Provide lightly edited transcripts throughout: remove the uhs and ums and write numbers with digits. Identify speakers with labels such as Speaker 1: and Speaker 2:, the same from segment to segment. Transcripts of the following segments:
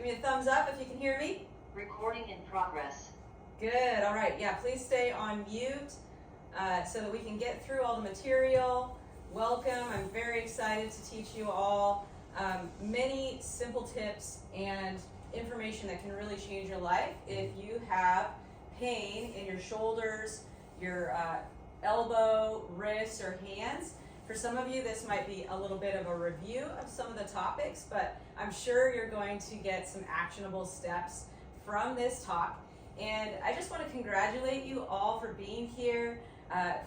Speaker 1: Give me a thumbs up if you can hear me.
Speaker 2: Recording in progress.
Speaker 1: Good, all right, yeah, please stay on mute so that we can get through all the material. Welcome, I'm very excited to teach you all many simple tips and information that can really change your life if you have pain in your shoulders, your elbow, wrists, or hands. For some of you, this might be a little bit of a review of some of the topics, but I'm sure you're going to get some actionable steps from this talk. And I just want to congratulate you all for being here,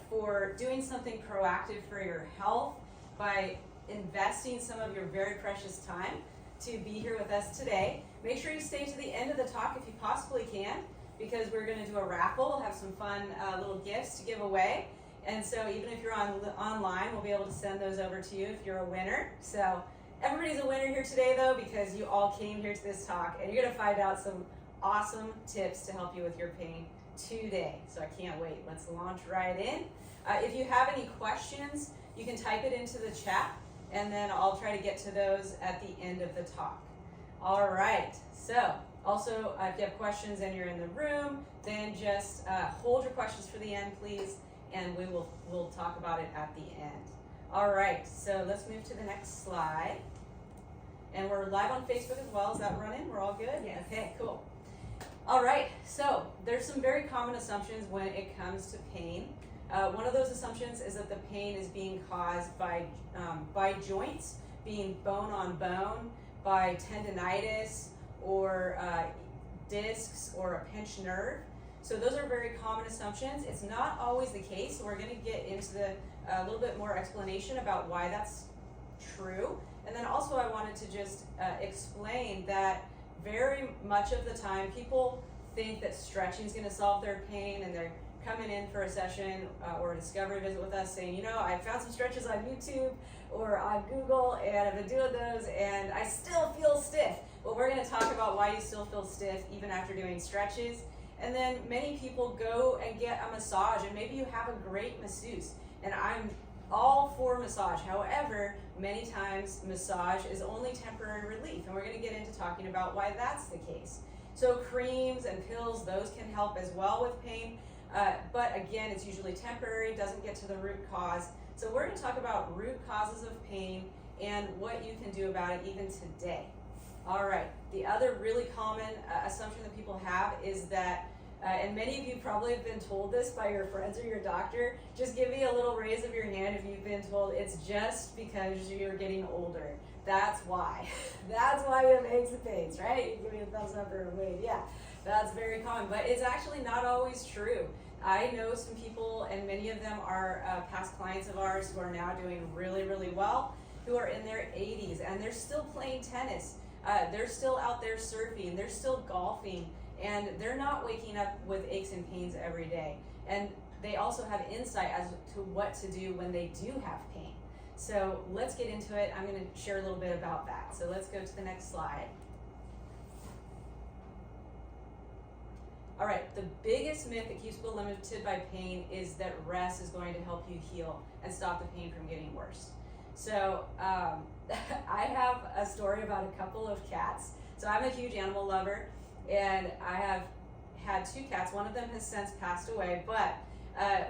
Speaker 1: for doing something proactive for your health by investing some of your very precious time to be here with us today. Make sure you stay to the end of the talk if you possibly can, because we're going to do a raffle. We'll have some fun little gifts to give away. And so even if you're online, we'll be able to send those over to you if you're a winner. So everybody's a winner here today, though, because you all came here to this talk, and you're going to find out some awesome tips to help you with your pain today. So I can't wait. Let's launch right in. If you have any questions, you can type it into the chat, and then I'll try to get to those at the end of the talk. All right. So also, if you have questions and you're in the room, then just hold your questions for the end, please, and we'll talk about it at the end. All right. So let's move to the next slide. And we're live on Facebook as well. Is that running? We're all good?
Speaker 3: Yes.
Speaker 1: Okay, cool. All right, so there's some very common assumptions when it comes to pain. One of those assumptions is that the pain is being caused by joints, being bone on bone, by tendinitis or discs or a pinched nerve. So those are very common assumptions. It's not always the case. So we're going to get into a little bit more explanation about why that's true. And then also I wanted to just explain that very much of the time people think that stretching is going to solve their pain, and they're coming in for a session or a discovery visit with us saying, you know, I found some stretches on YouTube or on Google, and I've been doing those and I still feel stiff. Well, we're going to talk about why you still feel stiff even after doing stretches. And then many people go and get a massage, and maybe you have a great masseuse, and I'm all for massage. However, many times massage is only temporary relief, and we're going to get into talking about why that's the case. So creams and pills, those can help as well with pain, but again, it's usually temporary, doesn't get to the root cause. So we're going to talk about root causes of pain and what you can do about it even today. All right, the other really common assumption that people have is that and many of you probably have been told this by your friends or your doctor. Just give me a little raise of your hand if you've been told it's just because you're getting older. That's why. That's why you have aches and pains, right? You give me a thumbs up or a wave. Yeah, that's very common. But it's actually not always true. I know some people, and many of them are past clients of ours who are now doing really, really well, who are in their 80s, and they're still playing tennis. They're still out there surfing. They're still golfing. And they're not waking up with aches and pains every day. And they also have insight as to what to do when they do have pain. So let's get into it. I'm going to share a little bit about that. So let's go to the next slide. All right, the biggest myth that keeps people limited by pain is that rest is going to help you heal and stop the pain from getting worse. So I have a story about a couple of cats. So I'm a huge animal lover, and I have had two cats. One of them has since passed away, but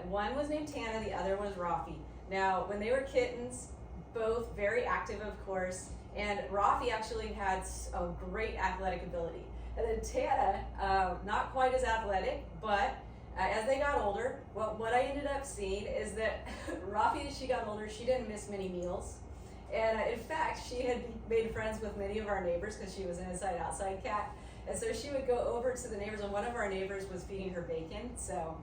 Speaker 1: one was named Tana, the other was Rafi. Now, when they were kittens, both very active, of course, and Rafi actually had a great athletic ability. And then Tana, not quite as athletic, but as they got older, what I ended up seeing is that Rafi, as she got older, she didn't miss many meals. And in fact, she had made friends with many of our neighbors because she was an inside-outside cat. And so she would go over to the neighbors, and one of our neighbors was feeding her bacon. So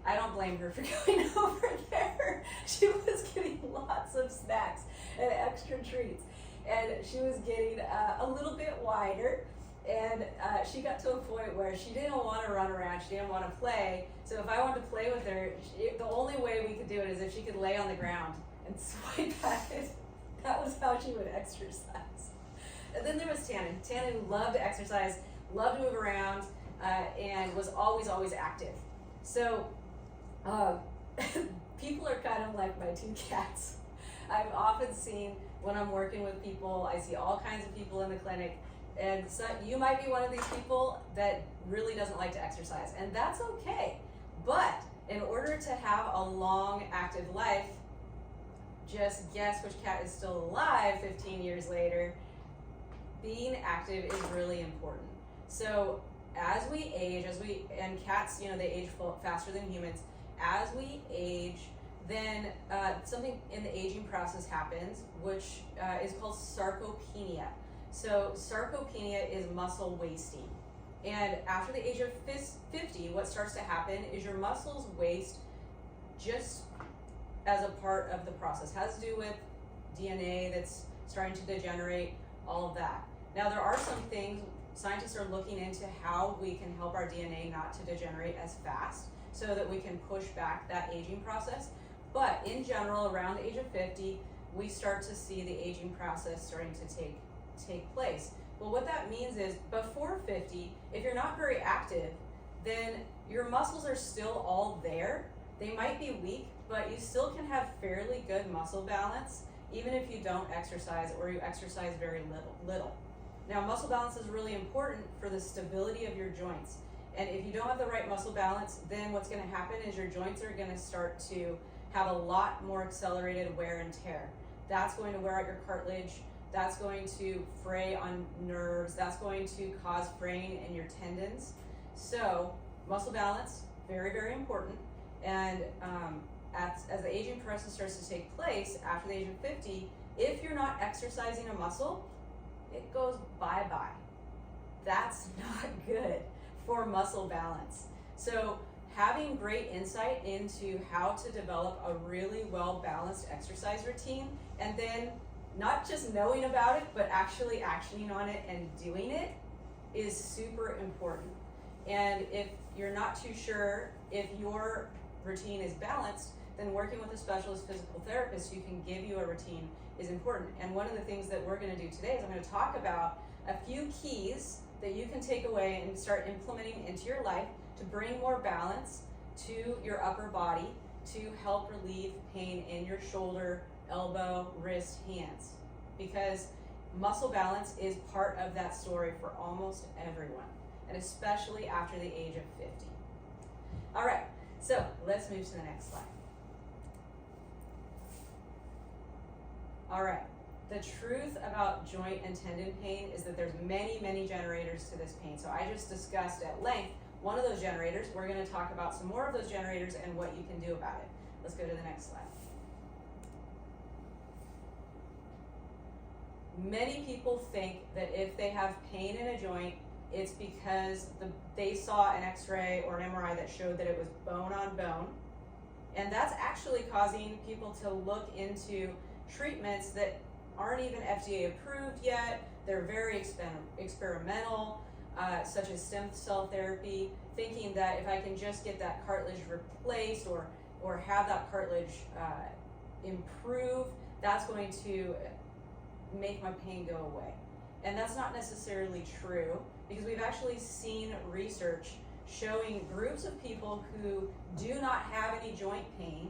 Speaker 1: I don't blame her for going over there. She was getting lots of snacks and extra treats. And she was getting a little bit wider. And she got to a point where she didn't want to run around. She didn't want to play. So if I wanted to play with her, the only way we could do it is if she could lay on the ground and swipe at it. That was how she would exercise. And then there was Tana. Tana, who loved to exercise, loved to move around, and was always, always active. So people are kind of like my two cats. I've often seen when I'm working with people, I see all kinds of people in the clinic, And so you might be one of these people that really doesn't like to exercise, and that's okay. But in order to have a long, active life, just guess which cat is still alive 15 years later, being active is really important. So as we age, and cats, they age faster than humans, as we age, then something in the aging process happens, which is called sarcopenia. So sarcopenia is muscle wasting. And after the age of 50, what starts to happen is your muscles waste just as a part of the process. It has to do with DNA that's starting to degenerate, all of that. Now there are some things, scientists are looking into how we can help our DNA not to degenerate as fast so that we can push back that aging process. But in general, around the age of 50, we start to see the aging process starting to take place. Well, what that means is before 50, if you're not very active, then your muscles are still all there. They might be weak, but you still can have fairly good muscle balance, even if you don't exercise or you exercise very little. Now, muscle balance is really important for the stability of your joints. And if you don't have the right muscle balance, then what's going to happen is your joints are going to start to have a lot more accelerated wear and tear. That's going to wear out your cartilage. That's going to fray on nerves. That's going to cause fraying in your tendons. So muscle balance, very, very important. And as the aging process starts to take place after the age of 50, if you're not exercising a muscle, it goes bye-bye. That's not good for muscle balance. So having great insight into how to develop a really well-balanced exercise routine, and then not just knowing about it, but actually actioning on it and doing it, is super important. And if you're not too sure if your routine is balanced, then working with a specialist physical therapist who can give you a routine is important. And one of the things that we're going to do today is I'm going to talk about a few keys that you can take away and start implementing into your life to bring more balance to your upper body to help relieve pain in your shoulder, elbow, wrist, hands. Because muscle balance is part of that story for almost everyone, and especially after the age of 50. All right, so let's move to the next slide. All right, the truth about joint and tendon pain is that there's many, many generators to this pain. So I just discussed at length one of those generators. We're going to talk about some more of those generators and what you can do about it. Let's go to the next slide. Many people think that if they have pain in a joint, it's because they saw an x-ray or an MRI that showed that it was bone on bone. And that's actually causing people to look into treatments that aren't even FDA approved yet. They're very experimental, such as stem cell therapy, thinking that if I can just get that cartilage replaced or have that cartilage improve, that's going to make my pain go away. And that's not necessarily true, because we've actually seen research showing groups of people who do not have any joint pain,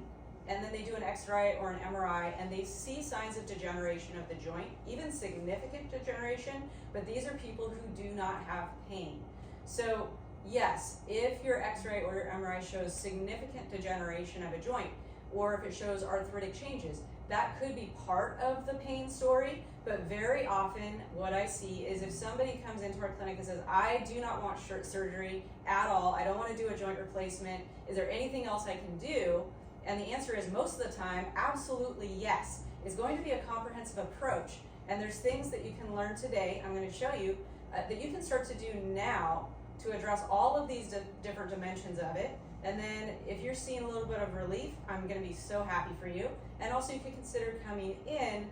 Speaker 1: and then they do an x-ray or an MRI and they see signs of degeneration of the joint, even significant degeneration, but these are people who do not have pain. So yes, if your x-ray or your MRI shows significant degeneration of a joint, or if it shows arthritic changes, that could be part of the pain story. But very often what I see is if somebody comes into our clinic and says, I do not want surgery at all, I don't want to do a joint replacement, is there anything else I can do? And the answer is most of the time, absolutely yes. It's going to be a comprehensive approach, and there's things that you can learn today, I'm going to show you, that you can start to do now to address all of these different dimensions of it. And then if you're seeing a little bit of relief, I'm going to be so happy for you. And also you can consider coming in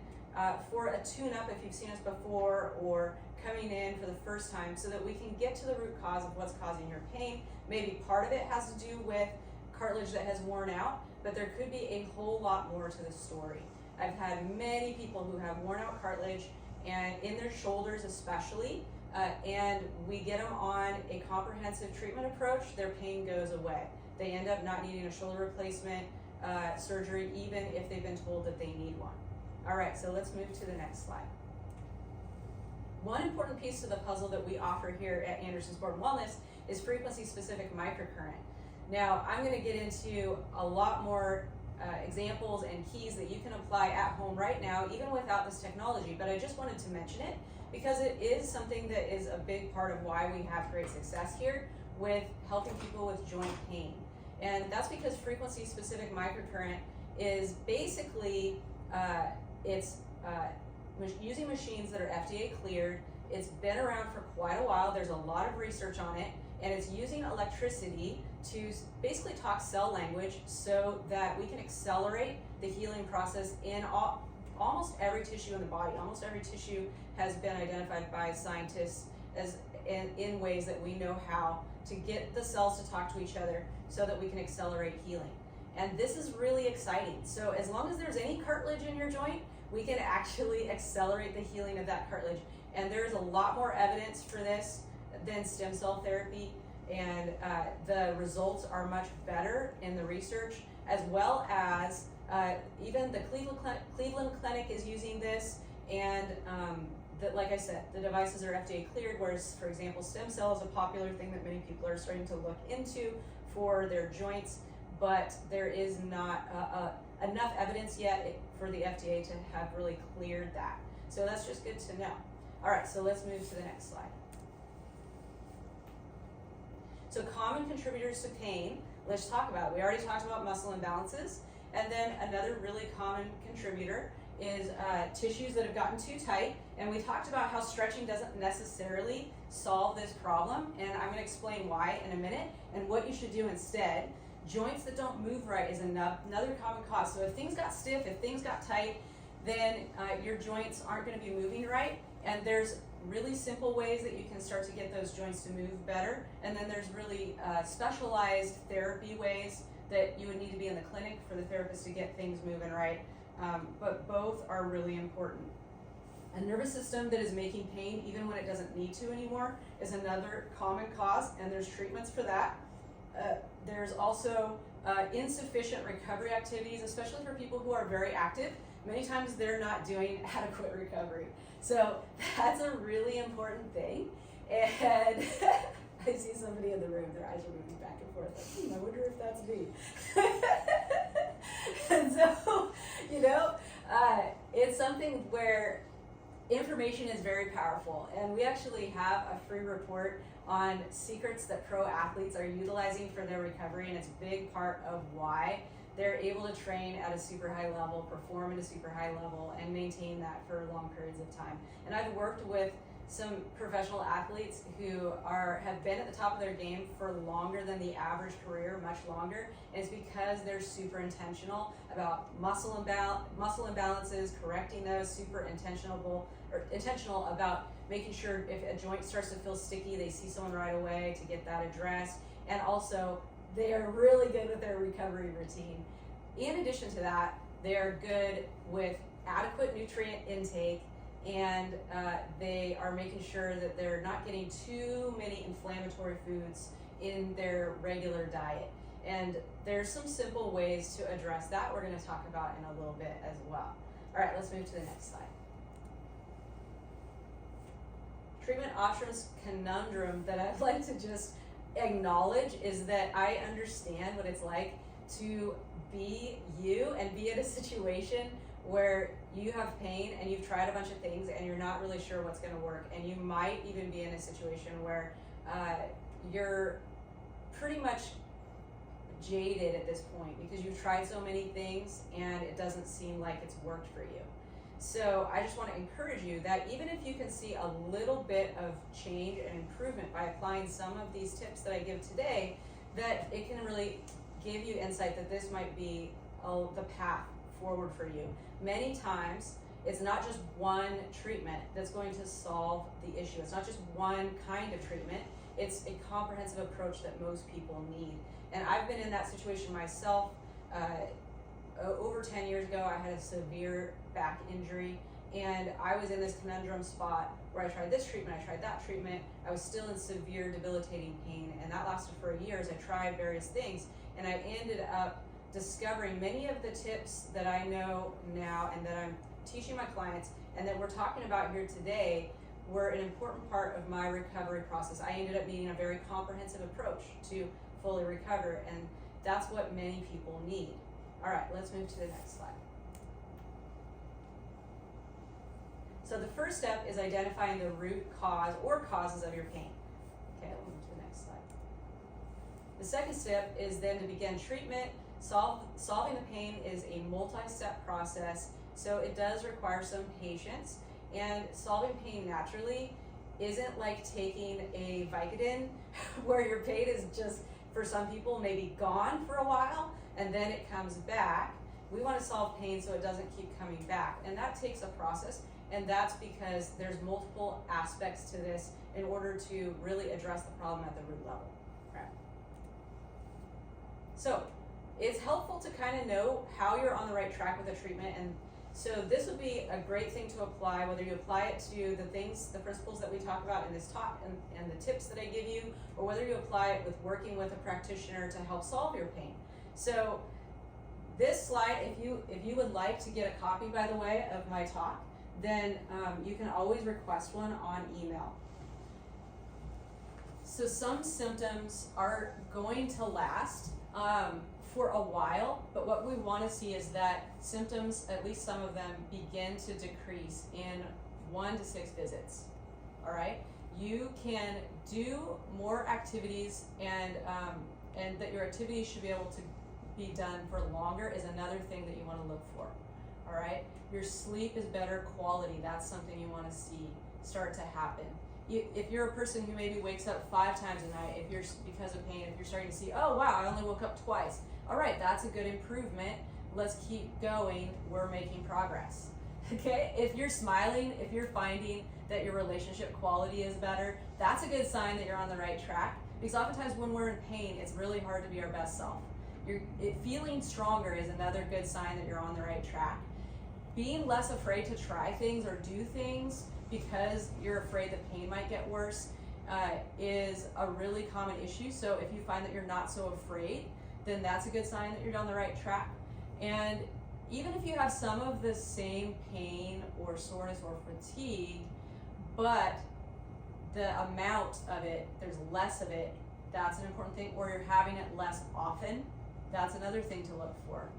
Speaker 1: for a tune-up if you've seen us before, or coming in for the first time, so that we can get to the root cause of what's causing your pain. Maybe part of it has to do with cartilage that has worn out, but there could be a whole lot more to the story. I've had many people who have worn out cartilage, and in their shoulders especially, and we get them on a comprehensive treatment approach, their pain goes away. They end up not needing a shoulder replacement surgery, even if they've been told that they need one. All right, so let's move to the next slide. All right, the truth about joint and tendon pain is that there's many, many generators to this pain. So I just discussed at length one of those generators. We're going to talk about some more of those generators and what you can do about it. Let's go to the next slide. All right, so let's move to the next slide. All right, so let's move to the next slide. one important piece to the puzzle that we offer here at Anderson Sport and Wellness is frequency-specific microcurrent. Now, I'm going to get into a lot more examples and keys that you can apply at home right now, even without this technology, but I just wanted to mention it because it is something that is a big part of why we have great success here with helping people with joint pain. And that's because frequency-specific microcurrent is basically, using machines that are FDA cleared. It's been around for quite a while. There's a lot of research on it, and it's using electricity to basically talk cell language so that we can accelerate the healing process in almost every tissue in the body. Almost every tissue has been identified by scientists as in ways that we know how to get the cells to talk to each other so that we can accelerate healing. And this is really exciting. So as long as there's any cartilage in your joint, we can actually accelerate the healing of that cartilage. And there's a lot more evidence for this than stem cell therapy. And the results are much better in the research, as well as even the Cleveland Clinic is using this. And like I said, the devices are FDA cleared, whereas, for example, stem cell is a popular thing that many people are starting to look into for their joints, but there is not enough evidence yet for the FDA to have really cleared that. So that's just good to know. All right, so let's move to the next slide. So common contributors to pain, let's talk about it. We already talked about muscle imbalances, and then another really common contributor is tissues that have gotten too tight, and we talked about how stretching doesn't necessarily solve this problem, and I'm going to explain why in a minute and what you should do instead. Joints that don't move right is another common cause. So if things got stiff, if things got tight, then your joints aren't going to be moving right, and there's really simple ways that you can start to get those joints to move better, and then there's really specialized therapy ways that you would need to be in the clinic for the therapist to get things moving right. But both are really important. A nervous system that is making pain even when it doesn't need to anymore is another common cause, and there's treatments for that. There's also insufficient recovery activities, especially for people who are very active. Many times they're not doing adequate recovery. So that's a really important thing. And I see somebody in the room, their eyes are moving back and forth, like, I wonder if that's me. And so, it's something where information is very powerful. And we actually have a free report on secrets that pro athletes are utilizing for their recovery, and it's a big part of why they're able to train at a super high level, perform at a super high level, and maintain that for long periods of time. And I've worked with some professional athletes who have been at the top of their game for longer than the average career, much longer. And it's because they're super intentional about muscle imbalances, correcting those, super intentional about making sure if a joint starts to feel sticky, they see someone right away to get that addressed. And also, they are really good with their recovery routine. In addition to that, they are good with adequate nutrient intake, and they are making sure that they're not getting too many inflammatory foods in their regular diet. And there's some simple ways to address that we're going to talk about in a little bit as well. All right, let's move to the next slide. Treatment options conundrum that I'd like to just acknowledge is that I understand what it's like to be you and be in a situation where you have pain and you've tried a bunch of things and you're not really sure what's going to work, and you might even be in a situation where you're pretty much jaded at this point because you've tried so many things and it doesn't seem like it's worked for you. So I just want to encourage you that even if you can see a little bit of change and improvement by applying some of these tips that I give today, that it can really give you insight that this might be the path forward for you. Many times, it's not just one treatment that's going to solve the issue. It's not just one kind of treatment. It's a comprehensive approach that most people need. And I've been in that situation myself. Over 10 years ago, I had a severe back injury, and I was in this conundrum spot where I tried this treatment, I tried that treatment. I was still in severe debilitating pain, and that lasted for years. I tried various things, and I ended up discovering many of the tips that I know now and that I'm teaching my clients and that we're talking about here today were an important part of my recovery process. I ended up needing a very comprehensive approach to fully recover, and that's what many people need. All right, let's move to the next slide. So the first step is identifying the root cause or causes of your pain. Okay, we'll move to the next slide. The second step is then to begin treatment. Solving the pain is a multi-step process, so it does require some patience. And solving pain naturally isn't like taking a Vicodin where your pain is just, for some people, maybe gone for a while and then it comes back. We want to solve pain so it doesn't keep coming back, and that takes a process, and that's because there's multiple aspects to this in order to really address the problem at the root level. Okay. So it's helpful to kind of know how you're on the right track with the treatment, and so this would be a great thing to apply, whether you apply it to the things, the principles that we talk about in this talk and the tips that I give you, or whether you apply it with working with a practitioner to help solve your pain. So this slide, if you would like to get a copy, by the way, of my talk, then you can always request one on email. So some symptoms are going to last for a while, but what we want to see is that symptoms, at least some of them, begin to decrease in 1 to 6 visits. All right, you can do more activities, and that your activities should be able to be done for longer is another thing that you want to look for. All right, your sleep is better quality. That's something you want to see start to happen. If you're a person who maybe wakes up 5 times a night, if you're, because of pain, if you're starting to see, oh wow, I only woke up twice. All right, that's a good improvement. Let's keep going. We're making progress. Okay, if you're smiling, if you're finding that your relationship quality is better, that's a good sign that you're on the right track. Because oftentimes when we're in pain, it's really hard to be our best self. Feeling stronger is another good sign that you're on the right track. Being less afraid to try things or do things because you're afraid that pain might get worse is a really common issue. So if you find that you're not so afraid, then that's a good sign that you're on the right track. And even if you have some of the same pain or soreness or fatigue, but the amount of it, there's less of it, that's an important thing, or you're having it less often, that's another thing to look for.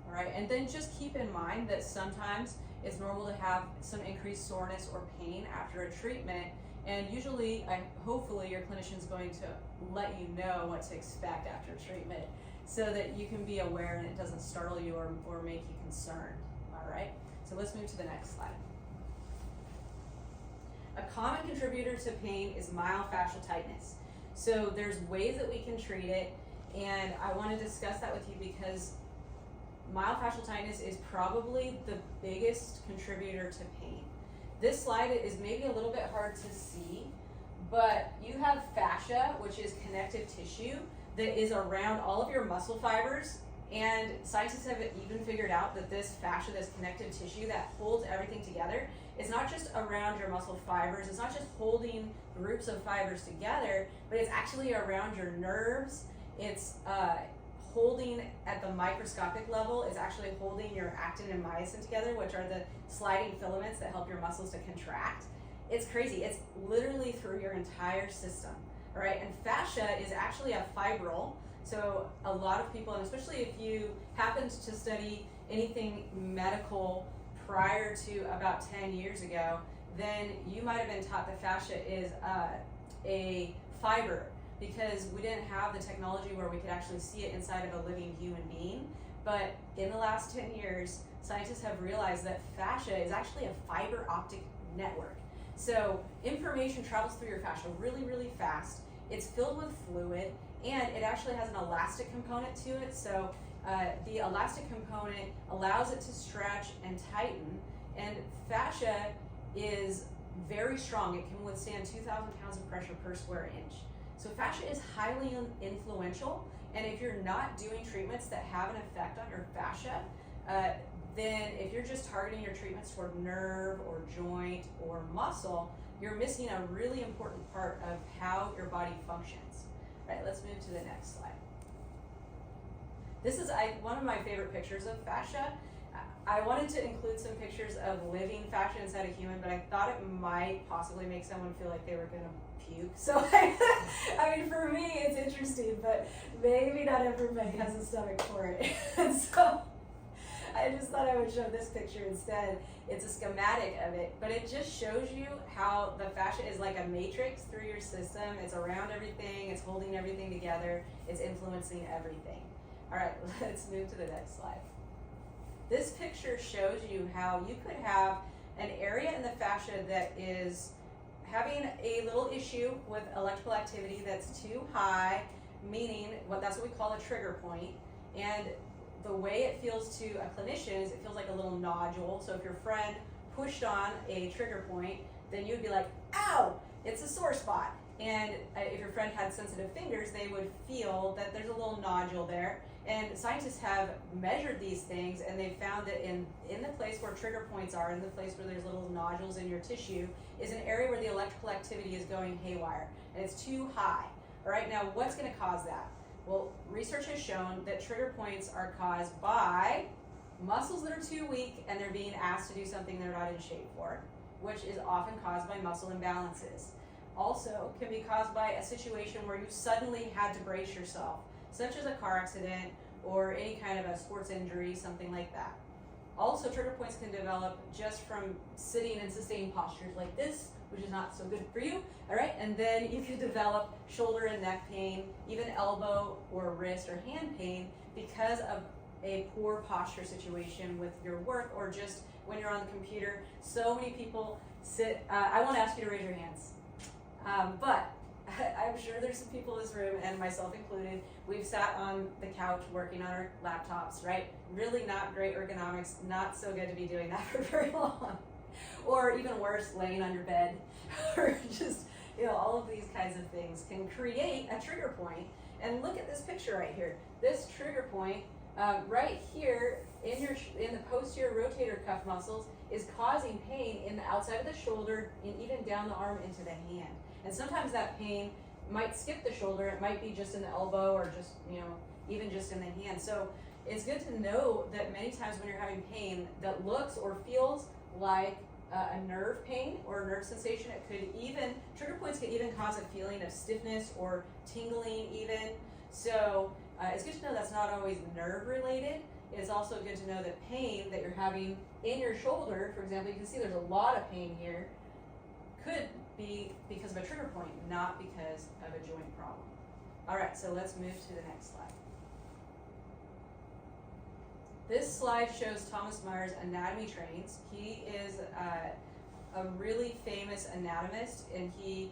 Speaker 1: All right, and then just keep in mind that sometimes it's normal to have some increased soreness or pain after a treatment, and usually, hopefully your clinician's going to let you know what to expect after treatment so that you can be aware and it doesn't startle you or make you concerned. All right, so let's move to the next slide. A common contributor to pain is myofascial tightness. So there's ways that we can treat it, and I want to discuss that with you because myofascial tightness is probably the biggest contributor to pain. This slide is maybe a little bit hard to see, but you have fascia, which is connective tissue that is around all of your muscle fibers, and scientists have even figured out that this fascia, this connective tissue that holds everything together, is not just around your muscle fibers, it's not just holding groups of fibers together, but it's actually around your nerves. It's holding at the microscopic level, is actually holding your actin and myosin together, which are the sliding filaments that help your muscles to contract. It's crazy. It's literally through your entire system, all right? And fascia is actually a fibril. So a lot of people, and especially if you happened to study anything medical prior to about 10 years ago, then you might have been taught that fascia is a fiber, because we didn't have the technology where we could actually see it inside of a living human being. But in the last 10 years, scientists have realized that fascia is actually a fiber optic network. So information travels through your fascia really, really fast. It's filled with fluid, and it actually has an elastic component to it. So the elastic component allows it to stretch and tighten, and fascia is very strong. It can withstand 2,000 pounds of pressure per square inch. So fascia is highly influential, and if you're not doing treatments that have an effect on your fascia, then if you're just targeting your treatments toward nerve or joint or muscle, you're missing a really important part of how your body functions. All right, let's move to the next slide. This is one of my favorite pictures of fascia. I wanted to include some pictures of living fascia inside a human, but I thought it might possibly make someone feel like they were gonna puke. So I mean, for me, it's interesting, but maybe not everybody has a stomach for it. And so I just thought I would show this picture instead. It's a schematic of it, but it just shows you how the fascia is like a matrix through your system. It's around everything, it's holding everything together, it's influencing everything. All right, let's move to the next slide. This picture shows you how you could have an area in the fascia that is having a little issue with electrical activity that's too high, meaning that's what we call a trigger point. And the way it feels to a clinician is it feels like a little nodule. So if your friend pushed on a trigger point, then you'd be like, ow, it's a sore spot. And if your friend had sensitive fingers, they would feel that there's a little nodule there. And scientists have measured these things, and they've found that in the place where trigger points are, in the place where there's little nodules in your tissue, is an area where the electrical activity is going haywire, and it's too high. All right, now what's going to cause that? Well, research has shown that trigger points are caused by muscles that are too weak and they're being asked to do something they're not in shape for, which is often caused by muscle imbalances. Also can be caused by a situation where you suddenly had to brace yourself, such as a car accident or any kind of a sports injury, something like that. Also, trigger points can develop just from sitting in sustained postures like this, which is not so good for you, all right? And then you can develop shoulder and neck pain, even elbow or wrist or hand pain because of a poor posture situation with your work or just when you're on the computer. So many people sit, I won't ask you to raise your hands, but I'm sure there's some people in this room, and myself included, we've sat on the couch working on our laptops, right? Really not great ergonomics, not so good to be doing that for very long. Or even worse, laying on your bed, or just, all of these kinds of things can create a trigger point. And look at this picture right here. This trigger point right here in the posterior rotator cuff muscles is causing pain in the outside of the shoulder and even down the arm into the hand. And sometimes that pain might skip the shoulder. It might be just in the elbow or just, even just in the hand. So it's good to know that many times when you're having pain that looks or feels like a nerve pain or a nerve sensation, trigger points can even cause a feeling of stiffness or tingling even. So it's good to know that's not always nerve related. It's also good to know that pain that you're having in your shoulder, for example, you can see there's a lot of pain here, could be because of a trigger point, not because of a joint problem. All right, so let's move to the next slide. This slide shows Thomas Myers' anatomy trains. He is a really famous anatomist, and he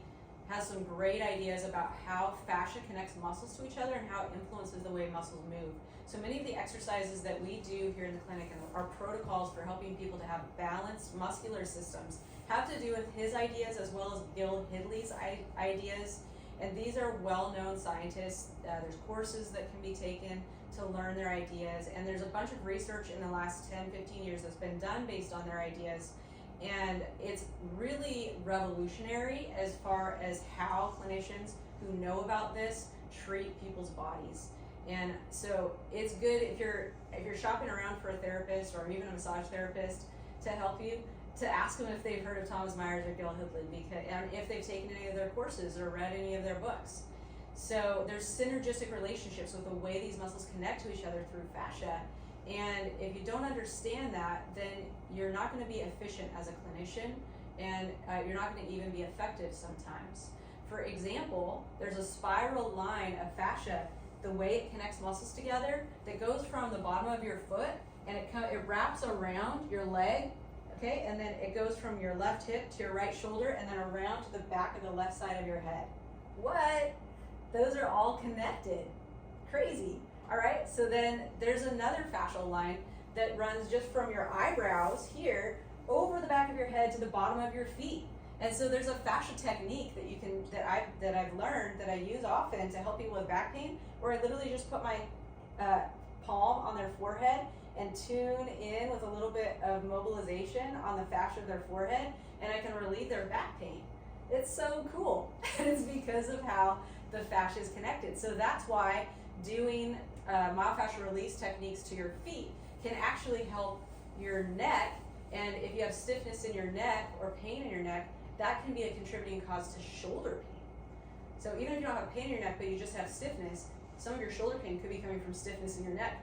Speaker 1: has some great ideas about how fascia connects muscles to each other and how it influences the way muscles move. So many of the exercises that we do here in the clinic and our protocols for helping people to have balanced muscular systems have to do with his ideas as well as Gil Hidley's ideas. And these are well-known scientists. There's courses that can be taken to learn their ideas. And there's a bunch of research in the last 10, 15 years that's been done based on their ideas. And it's really revolutionary as far as how clinicians who know about this treat people's bodies. And so it's good if you're shopping around for a therapist or even a massage therapist to help you, to ask them if they've heard of Thomas Myers or Gil Hidley, and if they've taken any of their courses or read any of their books. So there's synergistic relationships with the way these muscles connect to each other through fascia. And if you don't understand that, then you're not going to be efficient as a clinician, and you're not going to even be effective sometimes. For example, there's a spiral line of fascia, the way it connects muscles together, that goes from the bottom of your foot and it wraps around your leg, okay, and then it goes from your left hip to your right shoulder and then around to the back of the left side of your head. What? Those are all connected. Crazy. All right, so then there's another fascial line that runs just from your eyebrows here over the back of your head to the bottom of your feet. And so there's a fascia technique that I've learned that I use often to help people with back pain, where I literally just put my palm on their forehead and tune in with a little bit of mobilization on the fascia of their forehead, and I can relieve their back pain. It's so cool. And it's because of how the fascia is connected. So that's why doing myofascial release techniques to your feet can actually help your neck, and if you have stiffness in your neck or pain in your neck, that can be a contributing cause to shoulder pain. So even if you don't have pain in your neck, but you just have stiffness, some of your shoulder pain could be coming from stiffness in your neck.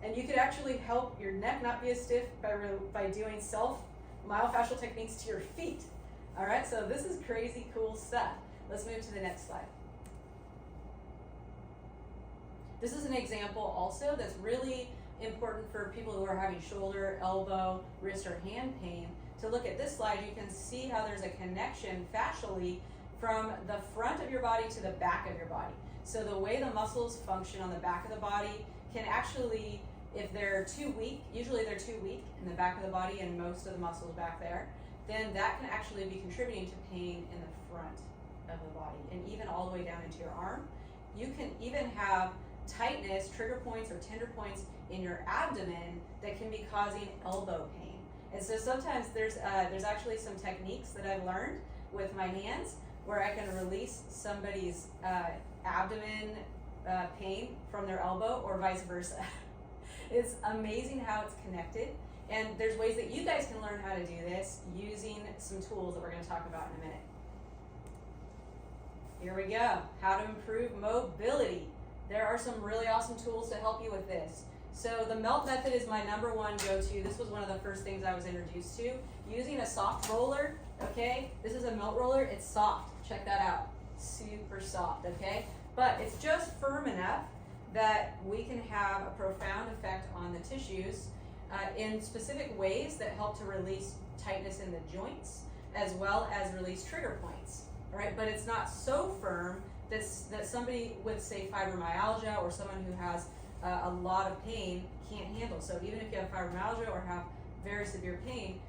Speaker 1: And you could actually help your neck not be as stiff by doing myofascial techniques to your feet. All right, so this is crazy cool stuff. Let's move to the next slide. This is an example also that's really important for people who are having shoulder, elbow, wrist, or hand pain. To look at this slide, you can see how there's a connection fascially from the front of your body to the back of your body. So the way the muscles function on the back of the body can actually, if they're too weak, usually they're too weak in the back of the body and most of the muscles back there, then that can actually be contributing to pain in the front of the body and even all the way down into your arm. You can even have tightness, trigger points, or tender points in your abdomen that can be causing elbow pain. And so sometimes there's actually some techniques that I've learned with my hands where I can release somebody's abdomen pain from their elbow or vice versa. It's amazing how it's connected. And there's ways that you guys can learn how to do this using some tools that we're going to talk about in a minute. Here we go. How to improve mobility. There are some really awesome tools to help you with this. So the melt method is my number one go-to. This was one of the first things I was introduced to. Using a soft roller, okay? This is a melt roller. It's soft. Check that out. Super soft, okay? But it's just firm enough that we can have a profound effect on the tissues in specific ways that help to release tightness in the joints as well as release trigger points, all right? But it's not so firm that somebody with, say, fibromyalgia or someone who has a lot of pain can't handle. So even if you have fibromyalgia or have very severe pain,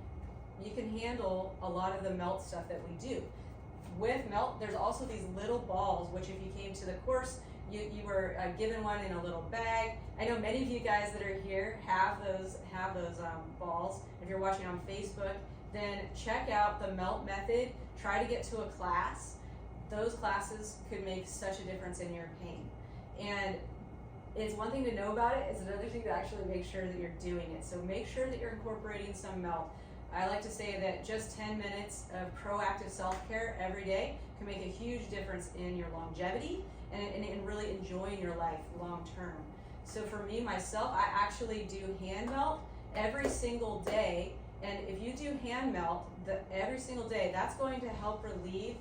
Speaker 1: you can handle a lot of the melt stuff that we do. With melt, there's also these little balls, which if you came to the course, you were given one in a little bag. I know many of you guys that are here have those balls. If you're watching on Facebook, then check out the melt method. Try to get to a class. Those classes could make such a difference in your pain. And it's one thing to know about it, it's another thing to actually make sure that you're doing it. So make sure that you're incorporating some melt. I like to say that just 10 minutes of proactive self-care every day can make a huge difference in your longevity and in really enjoying your life long term. So for me, myself, I actually do hand melt every single day. And if you do hand melt every single day, that's going to help relieve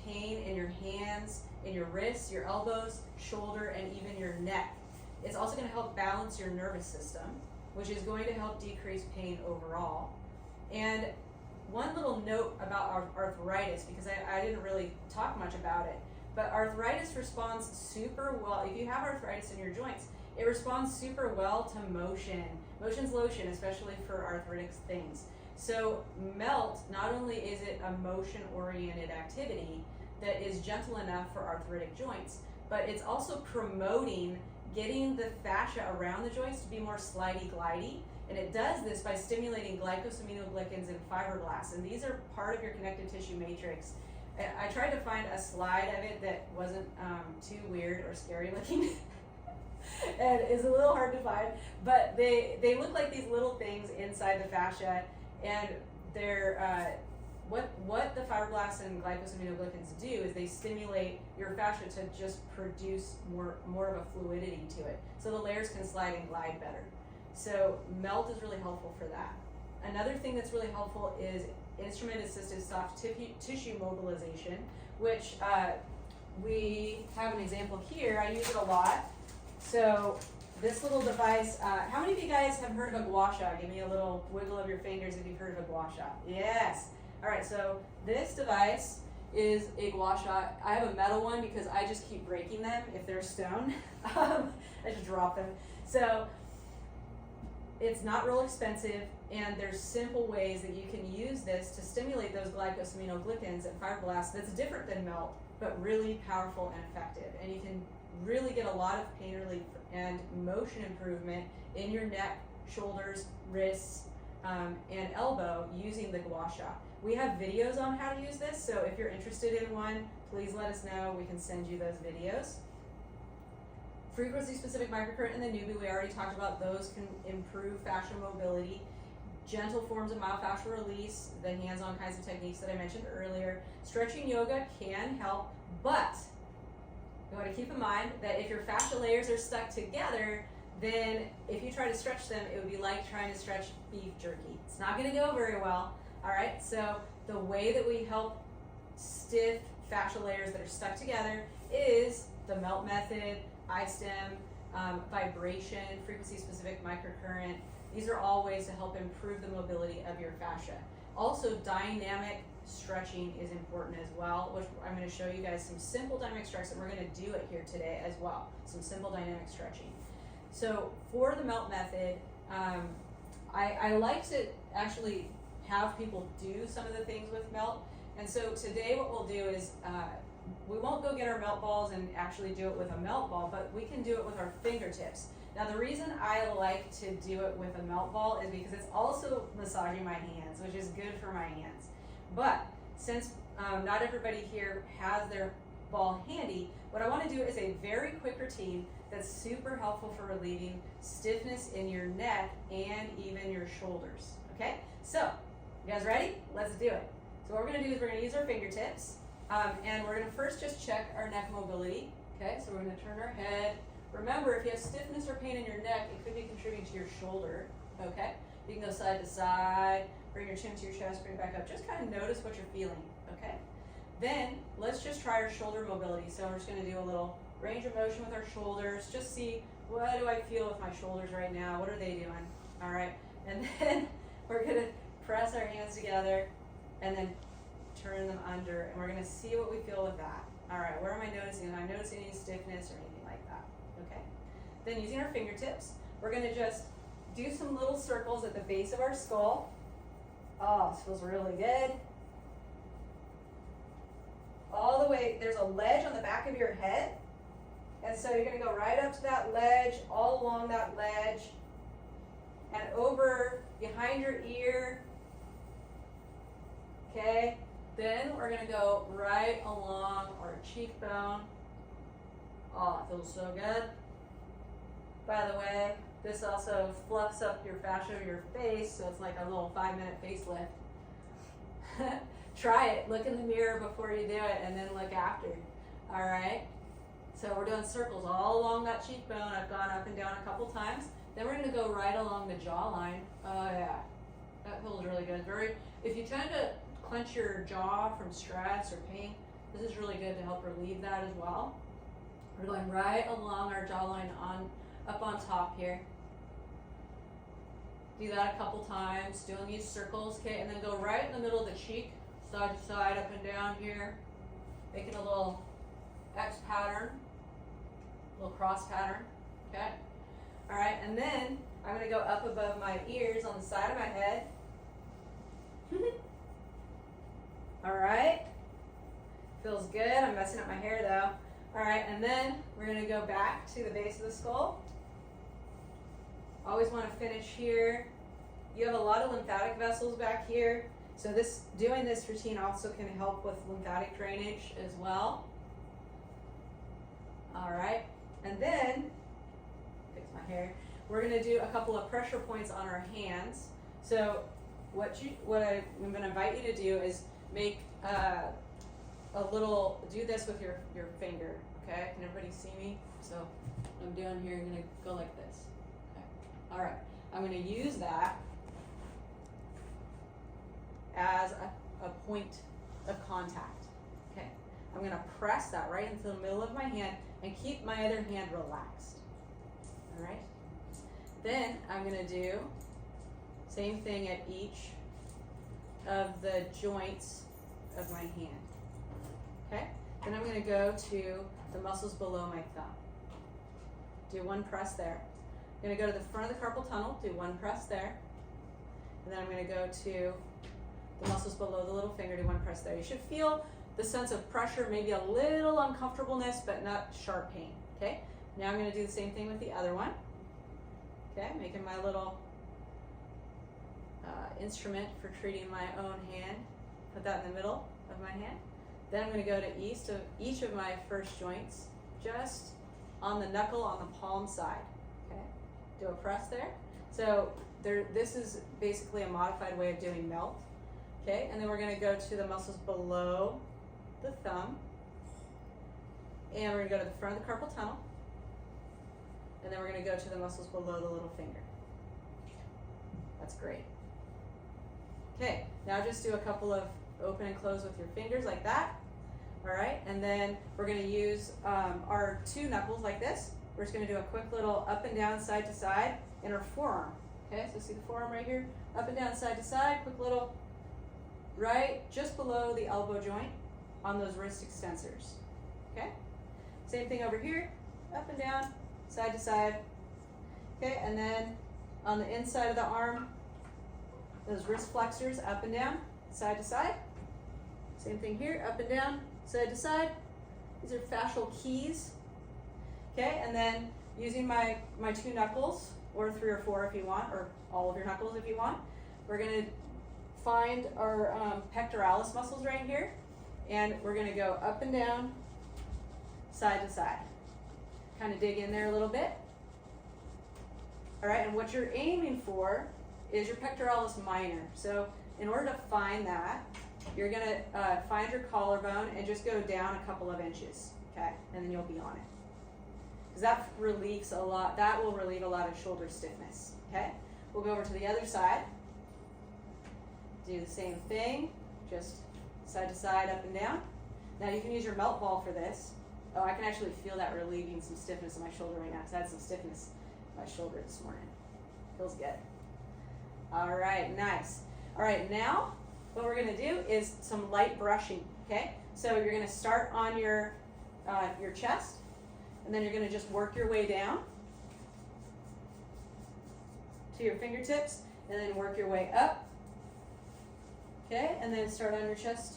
Speaker 1: pain in your hands, in your wrists, your elbows, shoulder, and even your neck. It's also going to help balance your nervous system, which is going to help decrease pain overall. And one little note about arthritis, because I didn't really talk much about it, but arthritis responds super well. If you have arthritis in your joints, it responds super well to motion. Motion's lotion, especially for arthritic things. So melt, not only is it a motion-oriented activity that is gentle enough for arthritic joints, but it's also promoting getting the fascia around the joints to be more slidey-glidey. And it does this by stimulating glycosaminoglycans and fibroblasts. And these are part of your connective tissue matrix. I tried to find a slide of it that wasn't too weird or scary looking. And it's a little hard to find, but they look like these little things inside the fascia, and they're what the fibroblasts and glycosaminoglycans do is they stimulate your fascia to just produce more of a fluidity to it, so the layers can slide and glide better. So melt is really helpful for that. Another thing that's really helpful is instrument-assisted soft tissue mobilization, which we have an example here. I use it a lot. So this little device, how many of you guys have heard of a gua sha? Give me a little wiggle of your fingers if you've heard of a gua sha. Yes. All right, so this device is a gua sha. I have a metal one because I just keep breaking them if they're stone. I just drop them. So it's not real expensive, and there's simple ways that you can use this to stimulate those glycosaminoglycans and fibroblasts that's different than melt, but really powerful and effective. And you can really get a lot of pain relief and motion improvement in your neck, shoulders, wrists, and elbow using the gua sha. We have videos on how to use this, so if you're interested in one, please let us know. We can send you those videos. Frequency-specific microcurrent in the nubia, we already talked about those, can improve fascial mobility. gentle forms of myofascial release, the hands-on kinds of techniques that I mentioned earlier. Stretching yoga can help, but you want to keep in mind that if your fascia layers are stuck together, then if you try to stretch them, it would be like trying to stretch beef jerky. It's not going to go very well. All right, so the way that we help stiff fascia layers that are stuck together is the MELT method, iStem, vibration, frequency-specific microcurrent. These are all ways to help improve the mobility of your fascia. Also, dynamic stretching is important as well, which I'm going to show you guys some simple dynamic stretches, and we're going to do it here today as well. Some simple dynamic stretching. So for the MELT method, I like to actually have people do some of the things with MELT. And so today what we'll do is we won't go get our MELT balls and actually do it with a MELT ball, but we can do it with our fingertips. Now the reason I like to do it with a MELT ball is because it's also massaging my hands, which is good for my hands. But since not everybody here has their ball handy, what I want to do is a very quick routine that's super helpful for relieving stiffness in your neck and even your shoulders. Okay, so you guys ready? Let's do it. So what we're going to do is we're going to use our fingertips, and we're going to first just check our neck mobility. Okay, so we're going to turn our head. Remember, if you have stiffness or pain in your neck, it could be contributing to your shoulder. Okay, you can go side to side, bring your chin to your chest, bring it back up. Just kind of notice what you're feeling. Okay, then let's just try our shoulder mobility. So we're just going to do a little range of motion with our shoulders. Just see, what do I feel with my shoulders right now? What are they doing? All right, and then we're going to press our hands together and then turn them under, and we're going to see what we feel with that. All right, where am I noticing? Am I noticing any stiffness or anything like that? Okay. Then using our fingertips, we're going to just do some little circles at the base of our skull. Oh, this feels really good. All the way, there's a ledge on the back of your head, and so you're going to go right up to that ledge, all along that ledge, and over behind your ear. Okay, then we're going to go right along our cheekbone. Oh, it feels so good. By the way, this also fluffs up your fascia of your face, so it's like a little 5-minute facelift. Try it. Look in the mirror before you do it, and then look after. All right? So we're doing circles all along that cheekbone. I've gone up and down a couple times. Then we're going to go right along the jawline. Oh, yeah. That feels really good. If you tend to clench your jaw from stress or pain, this is really good to help relieve that as well. We're going right along our jawline up on top here. Do that a couple times, doing these circles, okay, and then go right in the middle of the cheek, side to side, up and down here, making a little X pattern, little cross pattern, okay? All right, and then I'm gonna go up above my ears on the side of my head. All right, feels good. I'm messing up my hair though. All right, and then we're gonna go back to the base of the skull. Always want to finish here. You have a lot of lymphatic vessels back here, so doing this routine also can help with lymphatic drainage as well. All right, and then fix my hair. We're going to do a couple of pressure points on our hands. So what I'm going to invite you to do is make do this with your finger. Okay, can everybody see me? So what I'm doing here, I'm going to go like this. All right, I'm going to use that as a point of contact. Okay, I'm going to press that right into the middle of my hand and keep my other hand relaxed. All right, then I'm going to do same thing at each of the joints of my hand. Okay, then I'm going to go to the muscles below my thumb. Do one press there. I'm going to go to the front of the carpal tunnel, do one press there, and then I'm going to go to the muscles below the little finger, do one press there. You should feel the sense of pressure, maybe a little uncomfortableness, but not sharp pain, okay? Now I'm going to do the same thing with the other one, okay? Making my little instrument for treating my own hand. Put that in the middle of my hand. Then I'm going to go to each of my first joints, just on the knuckle on the palm side. Do a press there. So this is basically a modified way of doing melt. Okay, and then we're gonna go to the muscles below the thumb, and we're gonna go to the front of the carpal tunnel, and then we're gonna go to the muscles below the little finger. That's great. Okay, now just do a couple of open and close with your fingers like that. All right, and then we're gonna use our two knuckles like this. We're just gonna do a quick little up and down, side to side in our forearm. Okay, so see the forearm right here? Up and down, side to side, quick little, right just below the elbow joint on those wrist extensors. Okay, same thing over here, up and down, side to side. Okay, and then on the inside of the arm, those wrist flexors up and down, side to side. Same thing here, up and down, side to side. These are fascial keys. Okay, and then using my two knuckles, or 3 or 4 if you want, or all of your knuckles if you want, we're gonna find our pectoralis muscles right here, and we're gonna go up and down, side to side. Kind of dig in there a little bit. All right, and what you're aiming for is your pectoralis minor. So in order to find that, you're gonna find your collarbone and just go down a couple of inches, okay? And then you'll be on it. Because that relieves a lot, that will relieve a lot of shoulder stiffness, okay? We'll go over to the other side. Do the same thing, just side to side, up and down. Now you can use your melt ball for this. Oh, I can actually feel that relieving some stiffness in my shoulder right now, because I had some stiffness in my shoulder this morning. Feels good. All right, nice. All right, now what we're gonna do is some light brushing, okay? So you're gonna start on your chest, and then you're gonna just work your way down to your fingertips, and then work your way up, okay? And then start on your chest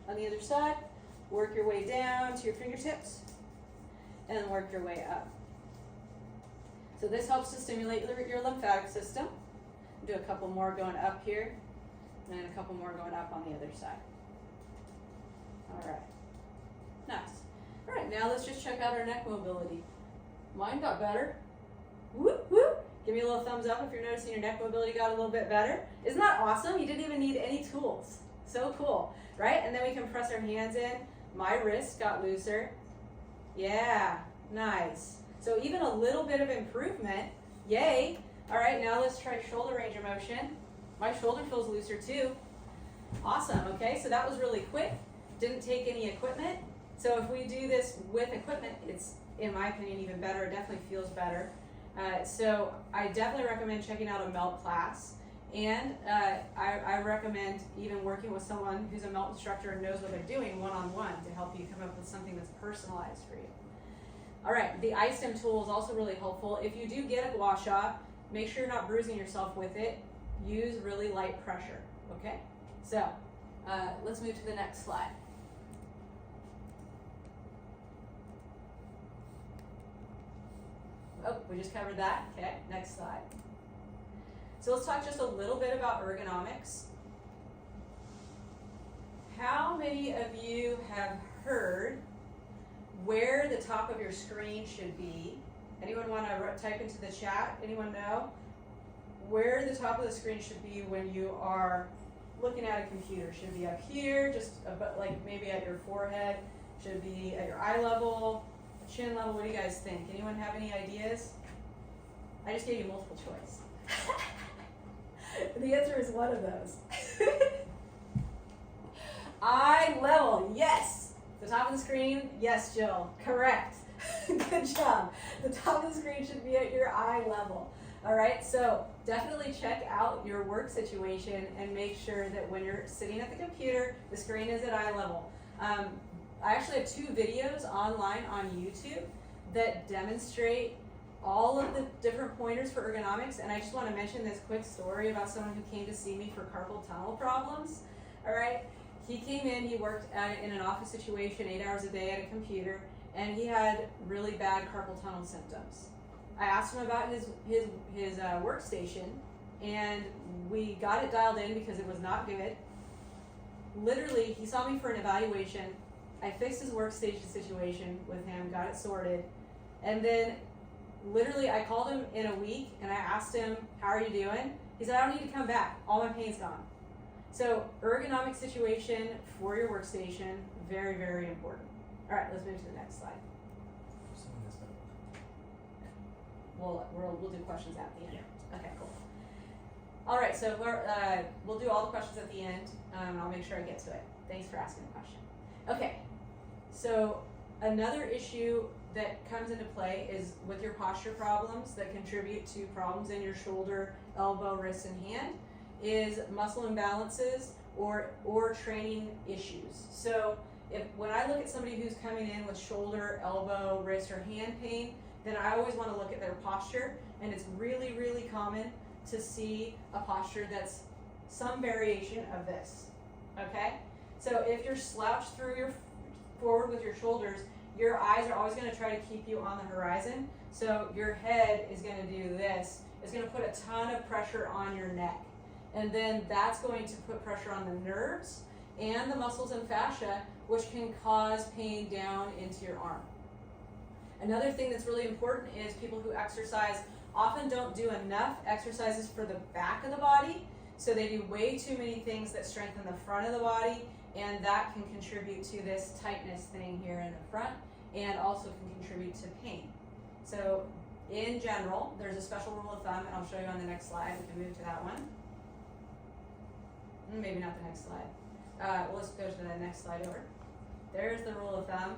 Speaker 1: on the other side, work your way down to your fingertips, and then work your way up. So this helps to stimulate your lymphatic system. Do a couple more going up here, and then a couple more going up on the other side. All right, nice. All right, now let's just check out our neck mobility. Mine got better. Whoop, whoop. Give me a little thumbs up if you're noticing your neck mobility got a little bit better. Isn't that awesome? You didn't even need any tools. So cool, right? And then we can press our hands in. My wrist got looser. Yeah, nice. So even a little bit of improvement, yay. All right, now let's try shoulder range of motion. My shoulder feels looser too. Awesome, okay, so that was really quick. Didn't take any equipment. So if we do this with equipment, it's, in my opinion, even better. It definitely feels better. So I definitely recommend checking out a melt class. And I recommend even working with someone who's a melt instructor and knows what they're doing one-on-one to help you come up with something that's personalized for you. All right, the iStim tool is also really helpful. If you do get a gua sha, make sure you're not bruising yourself with it. Use really light pressure, okay? So let's move to the next slide. Oh, we just covered that. Okay, next slide. So let's talk just a little bit about ergonomics. How many of you have heard where the top of your screen should be? Anyone want to type into the chat? Anyone know where the top of the screen should be when you are looking at a computer? Should it be up here, just about, like maybe at your forehead? Should it be at your eye level, chin level? What do you guys think? Anyone have any ideas? I just gave you multiple choice. The answer is one of those. Eye level, yes. The top of the screen, yes, Jill, correct. Good job. The top of the screen should be at your eye level. All right, so definitely check out your work situation and make sure that when you're sitting at the computer, the screen is at eye level. I actually have 2 videos online on YouTube that demonstrate all of the different pointers for ergonomics, and I just want to mention this quick story about someone who came to see me for carpal tunnel problems. All right, he came in, he worked in an office situation 8 hours a day at a computer, and he had really bad carpal tunnel symptoms. I asked him about his workstation, and we got it dialed in because it was not good. Literally, he saw me for an evaluation. I fixed his workstation situation with him, got it sorted, and then literally, I called him in a week and I asked him, how are you doing? He said, I don't need to come back. All my pain's gone. So ergonomic situation for your workstation, very, very important. All right, let's move to the next slide. We'll do questions at the end. Okay, cool. All right, so we'll do all the questions at the end. I'll make sure I get to it. Thanks for asking the question. Okay, so another issue that comes into play is with your posture problems that contribute to problems in your shoulder, elbow, wrist, and hand is muscle imbalances or training issues. So when I look at somebody who's coming in with shoulder, elbow, wrist, or hand pain, then I always want to look at their posture, and it's really, really common to see a posture that's some variation of this, okay? So if you're slouched forward with your shoulders, your eyes are always going to try to keep you on the horizon, so your head is going to do this. It's going to put a ton of pressure on your neck, and then that's going to put pressure on the nerves and the muscles and fascia, which can cause pain down into your arm. Another thing that's really important is people who exercise often don't do enough exercises for the back of the body, so they do way too many things that strengthen the front of the body, and that can contribute to this tightness thing here in the front, and also can contribute to pain. So in general, there's a special rule of thumb, and I'll show you on the next slide. We can move to that one. Maybe not the next slide. Well, let's go to the next slide over. There's the rule of thumb.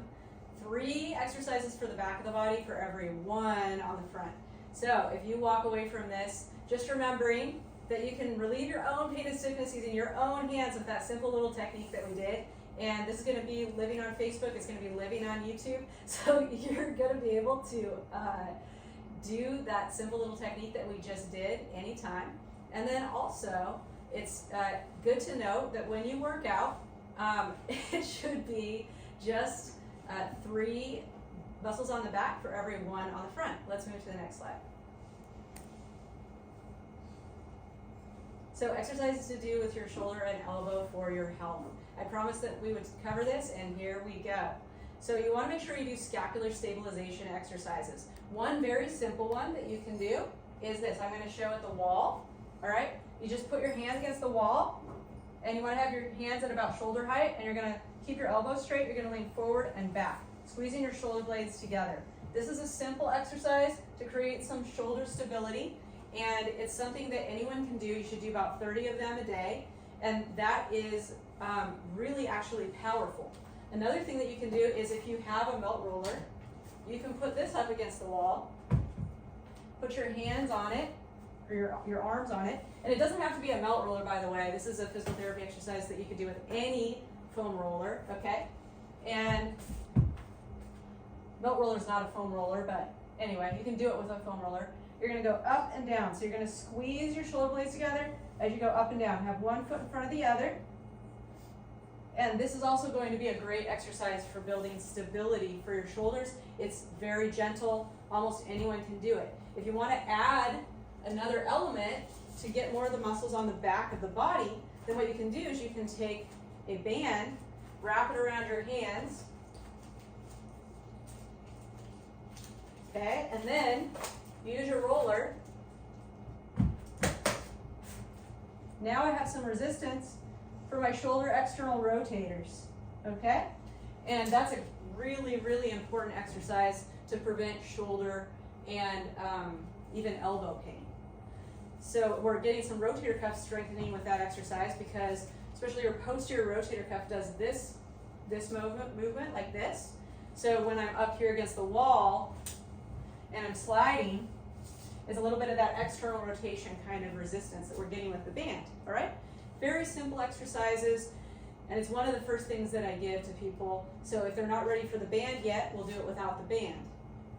Speaker 1: 3 exercises for the back of the body for every 1 on the front. So if you walk away from this, just remembering that you can relieve your own pain and stiffness using your own hands with that simple little technique that we did. And this is going to be living on Facebook. It's going to be living on YouTube. So you're going to be able to do that simple little technique that we just did anytime. And then also, it's good to note that when you work out, it should be just 3 muscles on the back for every 1 on the front. Let's move to the next slide. So exercises to do with your shoulder and elbow for your health. I promised that we would cover this, and here we go. So you want to make sure you do scapular stabilization exercises. One very simple one that you can do is this. I'm going to show at the wall. All right? You just put your hands against the wall, and you want to have your hands at about shoulder height, and you're going to keep your elbows straight. You're going to lean forward and back, squeezing your shoulder blades together. This is a simple exercise to create some shoulder stability, and it's something that anyone can do. You should do about 30 of them a day, and that is really actually powerful. Another thing that you can do is if you have a melt roller, you can put this up against the wall, put your hands on it, or your arms on it, and it doesn't have to be a melt roller, by the way. This is a physical therapy exercise that you could do with any foam roller, okay? And melt roller is not a foam roller, but anyway, you can do it with a foam roller. You're going to go up and down. So you're going to squeeze your shoulder blades together as you go up and down. Have one foot in front of the other. And this is also going to be a great exercise for building stability for your shoulders. It's very gentle. Almost anyone can do it. If you want to add another element to get more of the muscles on the back of the body, then what you can do is you can take a band, wrap it around your hands, okay, and then use your roller. Now I have some resistance for my shoulder external rotators, okay? And that's a really, really important exercise to prevent shoulder and even elbow pain. So we're getting some rotator cuff strengthening with that exercise because especially your posterior rotator cuff does this movement like this. So when I'm up here against the wall and I'm sliding, it's a little bit of that external rotation kind of resistance that we're getting with the band, all right? Very simple exercises, and it's one of the first things that I give to people. So if they're not ready for the band yet, we'll do it without the band,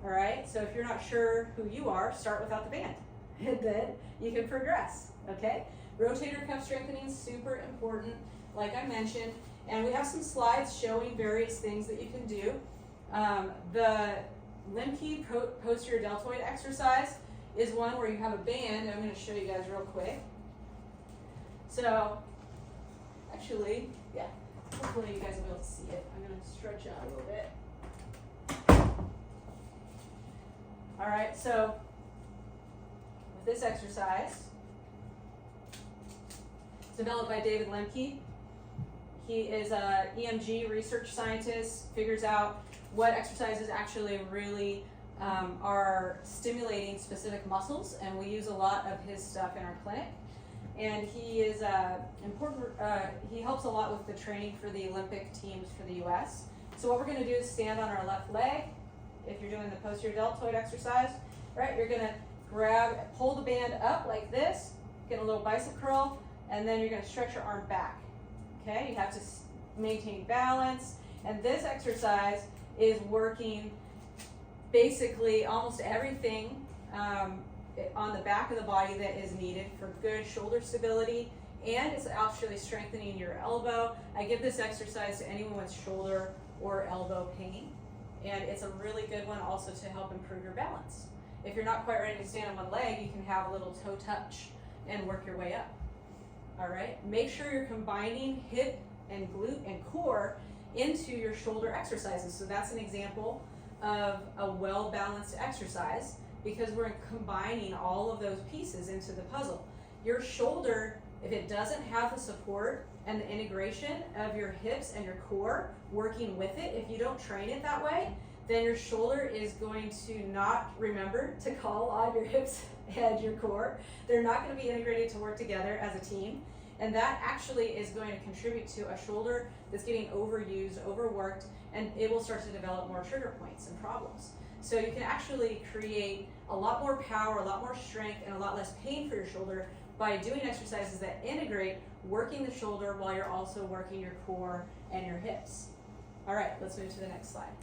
Speaker 1: all right? So if you're not sure who you are, start without the band, and then you can progress, okay? Rotator cuff strengthening is super important, like I mentioned, and we have some slides showing various things that you can do. The Lemke posterior deltoid exercise is one where you have a band. I'm going to show you guys real quick. So, actually, yeah, hopefully you guys will be able to see it. I'm going to stretch out a little bit. All right, so with this exercise, it's developed by David Lemke. He is a EMG research scientist, figures out what exercises actually really are stimulating specific muscles, and we use a lot of his stuff in our clinic. And he is important. He helps a lot with the training for the Olympic teams for the U.S. So what we're going to do is stand on our left leg. If you're doing the posterior deltoid exercise, right, you're going to pull the band up like this, get a little bicep curl, and then you're going to stretch your arm back. Okay, you have to maintain balance, and this exercise is working basically almost everything on the back of the body that is needed for good shoulder stability, and it's actually strengthening your elbow. I give this exercise to anyone with shoulder or elbow pain, and it's a really good one also to help improve your balance. If you're not quite ready to stand on one leg, you can have a little toe touch and work your way up. All right, make sure you're combining hip and glute and core into your shoulder exercises. So that's an example of a well-balanced exercise because we're combining all of those pieces into the puzzle. Your shoulder, if it doesn't have the support and the integration of your hips and your core working with it, if you don't train it that way, then your shoulder is going to not remember to call on your hips and your core. They're not going to be integrated to work together as a team. And that actually is going to contribute to a shoulder that's getting overused, overworked, and it will start to develop more trigger points and problems. So you can actually create a lot more power, a lot more strength, and a lot less pain for your shoulder by doing exercises that integrate working the shoulder while you're also working your core and your hips. All right, let's move to the next slide.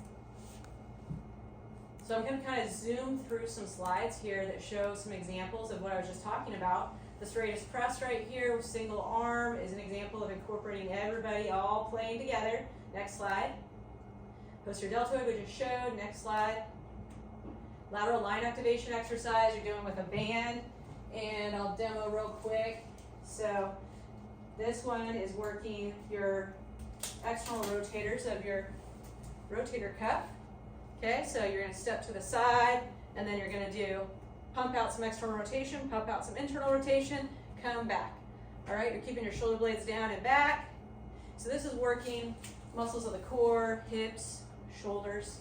Speaker 1: So I'm going to kind of zoom through some slides here that show some examples of what I was just talking about. The serratus press right here with single arm is an example of incorporating everybody all playing together. Next slide. Posterior deltoid we just showed. Next slide. Lateral line activation exercise you're doing with a band, and I'll demo real quick. So this one is working your external rotators of your rotator cuff. Okay, so you're going to step to the side, and then you're going to do pump out some external rotation, pump out some internal rotation, come back. All right, you're keeping your shoulder blades down and back. So this is working muscles of the core, hips, shoulders.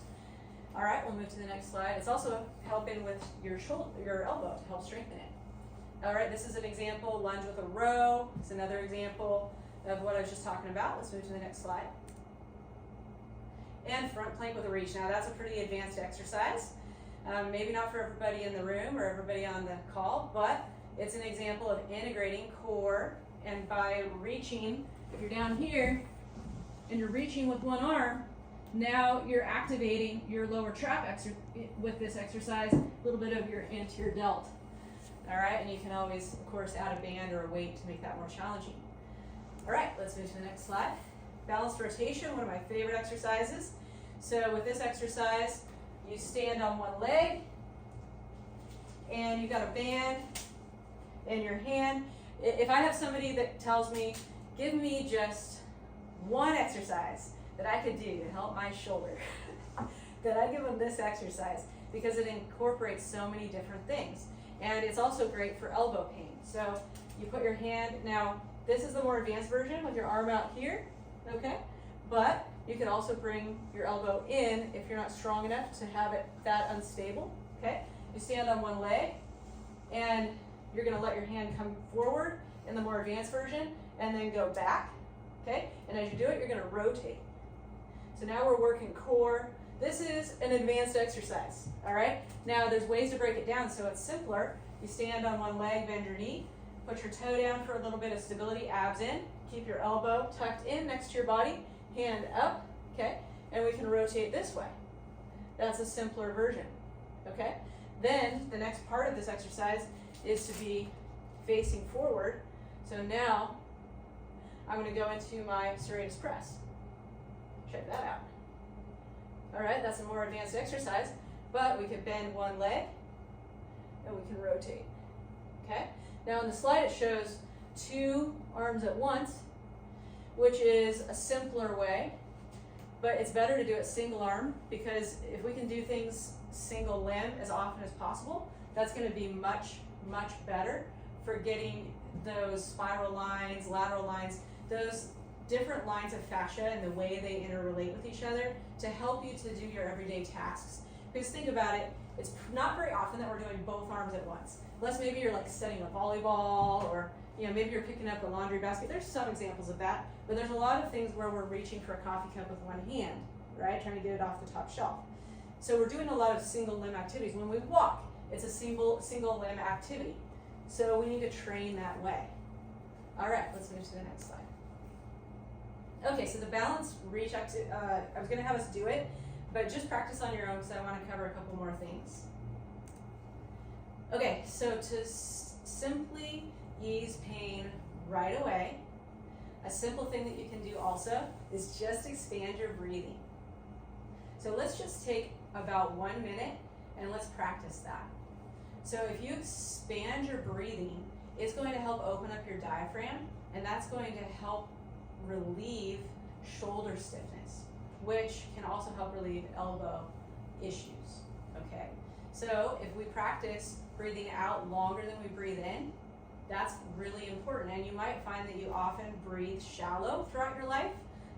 Speaker 1: All right, we'll move to the next slide. It's also helping with your shoulder, your elbow to help strengthen it. All right, this is an example, lunge with a row. It's another example of what I was just talking about. Let's move to the next slide. And front plank with a reach. Now that's a pretty advanced exercise. Maybe not for everybody in the room or everybody on the call, but it's an example of integrating core, and by reaching, if you're down here and you're reaching with one arm, now you're activating your lower trap with this exercise, a little bit of your anterior delt. All right, and you can always, of course, add a band or a weight to make that more challenging. All right, let's move to the next slide. Balanced rotation, one of my favorite exercises. So with this exercise, you stand on one leg, and you got a band in your hand. If I have somebody that tells me, give me just one exercise that I could do to help my shoulder, then I give them this exercise because it incorporates so many different things. And it's also great for elbow pain. So you put your hand, now this is the more advanced version with your arm out here, okay? But you can also bring your elbow in if you're not strong enough to have it that unstable, okay? You stand on one leg, and you're gonna let your hand come forward in the more advanced version, and then go back, okay? And as you do it, you're gonna rotate. So now we're working core. This is an advanced exercise, all right? Now there's ways to break it down so it's simpler. You stand on one leg, bend your knee, put your toe down for a little bit of stability, abs in, keep your elbow tucked in next to your body, hand up, okay? And we can rotate this way. That's a simpler version, okay? Then the next part of this exercise is to be facing forward. So now I'm gonna go into my serratus press. Check that out. All right, that's a more advanced exercise, but we can bend one leg and we can rotate, okay? Now on the slide it shows two arms at once, which is a simpler way but it's better to do it single arm, because if we can do things single limb as often as possible, that's gonna be much, much better for getting those spiral lines, lateral lines, those different lines of fascia and the way they interrelate with each other to help you to do your everyday tasks. Because think about it, it's not very often that we're doing both arms at once. Unless maybe you're like studying a volleyball, or maybe you're picking up a laundry basket. There's some examples of that, but there's a lot of things where we're reaching for a coffee cup with one hand, right? Trying to get it off the top shelf. So we're doing a lot of single limb activities. When we walk, it's a single limb activity. So we need to train that way. All right, let's move to the next slide. Okay, so the balance reach I was gonna have us do it, but just practice on your own because I want to cover a couple more things. Okay, so to simply ease pain right away, a simple thing that you can do also is just expand your breathing. So let's just take about 1 minute and let's practice that. So if you expand your breathing, it's going to help open up your diaphragm, and that's going to help relieve shoulder stiffness, which can also help relieve elbow issues, okay? So if we practice breathing out longer than we breathe in, that's really important. And you might find that you often breathe shallow throughout your life